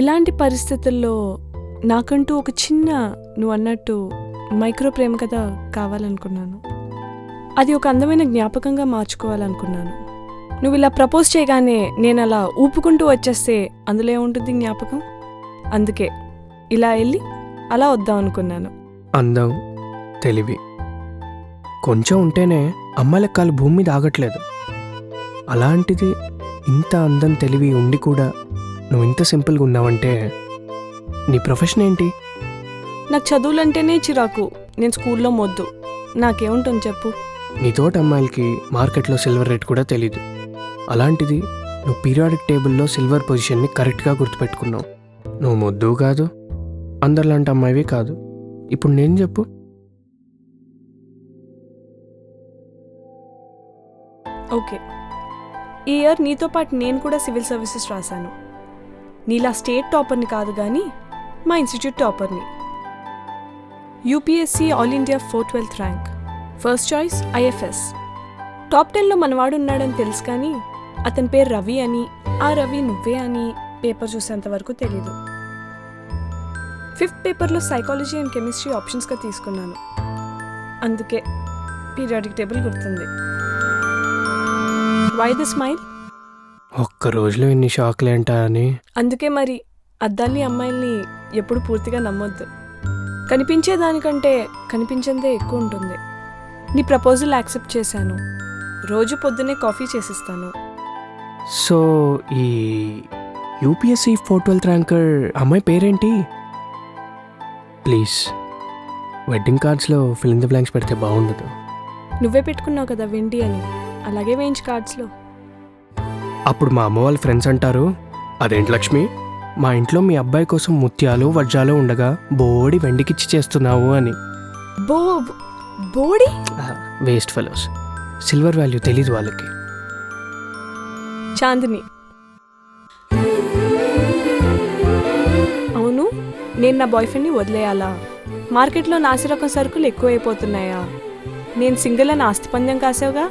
ఇలాంటి పరిస్థితుల్లో నాకంటూ ఒక చిన్న, నువ్వు అన్నట్టు మైక్రో ప్రేమ కథ కావాలనుకున్నాను. అది ఒక అందమైన జ్ఞాపకంగా మార్చుకోవాలనుకున్నాను. నువ్వు ఇలా ప్రపోజ్ చేయగానే నేను అలా ఊపుకుంటూ వచ్చేస్తే అందులో ఏముంటుంది జ్ఞాపకం? అందుకే ఇలా వెళ్ళి అలా వద్దాం అనుకున్నాను. అందం, తెలివి కొంచెం ఉంటేనే అమ్మాయిల కాలు భూమి మీద ఆగట్లేదు. అలాంటిది ఇంత అందం తెలివి ఉండి కూడా నువ్వు ఇంత సింపుల్గా ఉన్నావంటే నీ ప్రొఫెషన్ ఏంటి? నాకు చదువులంటేనే చిరాకు. నేను స్కూల్లో మొద్దు. నాకేముంటుంది చెప్పు? నీతోటి అమ్మాయిలకి మార్కెట్లో సిల్వర్ రేట్ కూడా తెలీదు. అలాంటిది నువ్వు పీరియాడిక్ టేబుల్లో సిల్వర్ పొజిషన్ని కరెక్ట్గా గుర్తుపెట్టుకున్నావు. నువ్వు మొద్దు కాదు, అందరిలాంటి అమ్మాయివి కాదు. ఇప్పుడు నేను చెప్పు. ఓకే, ఈ ఇయర్ నీతో పాటు నేను కూడా సివిల్ సర్వీసెస్ రాశాను. నీలా స్టేట్ టాపర్ని కాదు కానీ మా ఇన్స్టిట్యూట్ టాపర్ని. UPSC all India 412th rank, first choice IFS. Top 10లో మనవాడు ఉన్నాడని తెలుసు కానీ అతని పేరు రవి అని, ఆ రవి నువ్వే అని పేపర్ చూసేంత వరకు తెలీదు. 5th పేపర్లో సైకాలజీ అండ్ కెమిస్ట్రీ ఆప్షన్స్గా తీసుకున్నాను. అందుకే పీరియాడిక్ టేబుల్ గుర్తుంది. Why the smile? ఒక్క రోజులో ఎన్ని షాక్లు ఏంటా అని. అందుకే మరి అద్దాల్ని అమ్మాయిల్ని ఎప్పుడు పూర్తిగా నమ్మొద్దు. కనిపించేదానికంటే కనిపించేదే ఎక్కువ ఉంటుంది. నీ ప్రపోజల్ యాక్సెప్ట్ చేశాను. రోజు పొద్దున్నే కాఫీ చేసిస్తాను. సో ఈ యూపీఎస్సీ 412th ర్యాంకర్ అమ్మాయి పేరేంటి? ప్లీజ్ వెడ్డింగ్ కార్డ్స్లో ఫిల్ ఇన్ ది బ్లాంక్స్ పెడితే బాగుండదు. నువ్వే పెట్టుకున్నావు కదా వెండి అని, అలాగే వేయించు కార్డ్స్లో. అప్పుడు మా అమ్మ వాళ్ళ ఫ్రెండ్స్ అంటారు, అదేంటి లక్ష్మి, మా ఇంట్లో మీ అబ్బాయి కోసం ముత్యాలు వజ్రాలు ఉండగా బోడి వెండికిచ్చి చేస్తున్నావు అని. బోడి వేస్ట్ ఫెలోస్. సిల్వర్ వాల్యూ తెలీదు వాళ్ళకి. చాందిని, అవును, నేను నా బాయ్ ఫ్రెండ్ని వదిలేయాలా? మార్కెట్లో నాసిరకం సరుకులు ఎక్కువైపోతున్నాయా? నేను సింగిల్ అని ఆస్తి పందెం కాసావుగా,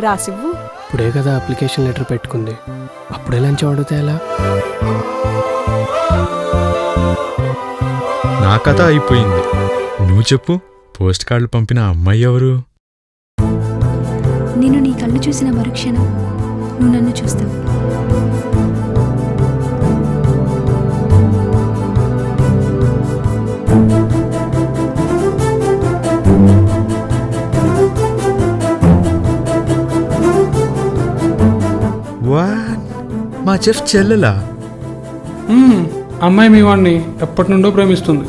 రాసివ్వు. ఇప్పుడే కదా అప్లికేషన్ లెటర్ పెట్టుకుంది, అప్పుడే లంచం అడిగితే ఎలా? నా కథ అయిపోయింది. నువ్వు చెప్పు, పోస్ట్ కార్డులు పంపిన అమ్మాయి ఎవరు? నేను నీ కళ్ళు చూసిన మరుక్షణం నువ్వు నన్ను చూస్తావు. మా చెఫ్ చెల్లెలా? అమ్మాయి మీ వాడిని ఎప్పటి నుండో ప్రేమిస్తుంది.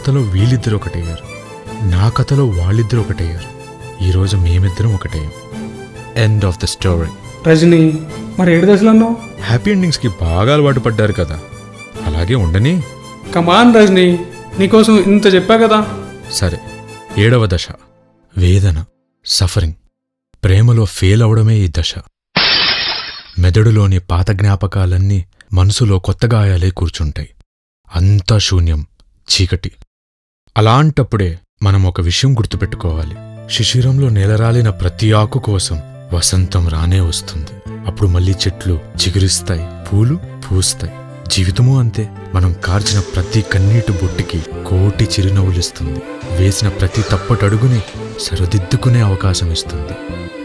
కథలో వీళ్ళిద్దరు ఒకటయ్యారు, నా కథలో వాళ్ళిద్దరు ఒకటయ్యారు, ఈరోజు మేమిద్దరం ఒకటయ్యాం. End of the story. Rajani, మరి 7 దశలు అన్నావు? హ్యాపీ ఎండింగ్స్కి బాగా అలవాటు పడ్డారు కదా, అలాగే ఉండని. కమాన్ రజనీ, నీకోసం ఇంత చెప్పా కదా. సరే, 7వ దశ వేదన, సఫరింగ్. ప్రేమలో ఫెయిల్ అవడమే ఈ దశ. మెదడులోని పాత జ్ఞాపకాలన్నీ మనసులో కొత్త గాయాలే కూర్చుంటాయి. అంతా శూన్యం, చీకటి. అలాంటప్పుడే మనం ఒక విషయం గుర్తుపెట్టుకోవాలి. శిశిరంలో నెలరాలిన ప్రతి ఆకు కోసం వసంతం రానే వస్తుంది. అప్పుడు మళ్ళీ చెట్లు చిగురిస్తాయి, పూలు పూస్తాయి. జీవితమూ అంతే. మనం కార్చిన ప్రతి కన్నీటి బొట్టికి కోటి చిరునవ్వులిస్తుంది. వేసిన ప్రతి తప్పటడుగుని సరిదిద్దుకునే అవకాశం ఇస్తుంది.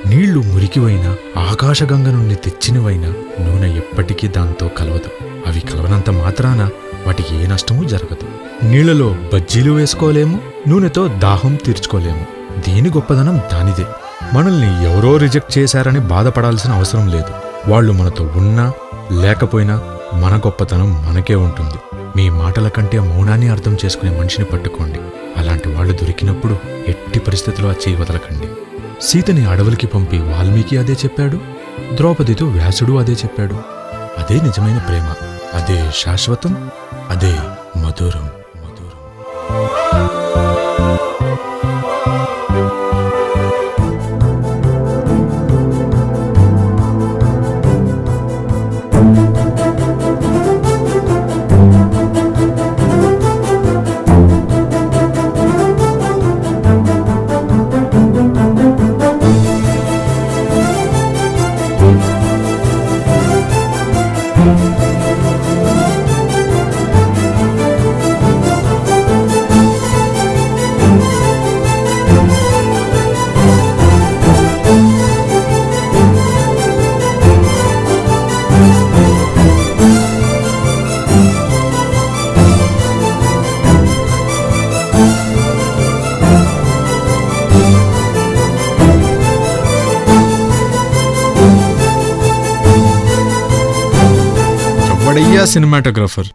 నీళ్లు మురికివైనా, ఆకాశగంగ నుండి తెచ్చినవైనా నూనె ఎప్పటికీ దాంతో కలవదు. అవి కలవనంత మాత్రాన వాటికి ఏ నష్టమూ జరగదు. నీళ్లలో బజ్జీలు వేసుకోలేము, నూనెతో దాహం తీర్చుకోలేము. దేని గొప్పదనం దానిదే. మనల్ని ఎవరో రిజెక్ట్ చేశారని బాధపడాల్సిన అవసరం లేదు. వాళ్ళు మనతో ఉన్నా లేకపోయినా మన గొప్పతనం మనకే ఉంటుంది. మీ మాటల కంటే మౌనాన్ని అర్థం చేసుకునే మనిషిని పట్టుకోండి. అలాంటి వాళ్ళు దొరికినప్పుడు ఎట్టి పరిస్థితుల్లో చేయి వదలకండి. సీతని అడవులకి పంపి వాల్మీకి అదే చెప్పాడు, ద్రౌపదితో వ్యాసుడు అదే చెప్పాడు. అదే నిజమైన ప్రేమ, అదే శాశ్వతం, అదే మధురం. ఎవడయ్యా సినిమాటోగ్రాఫర్?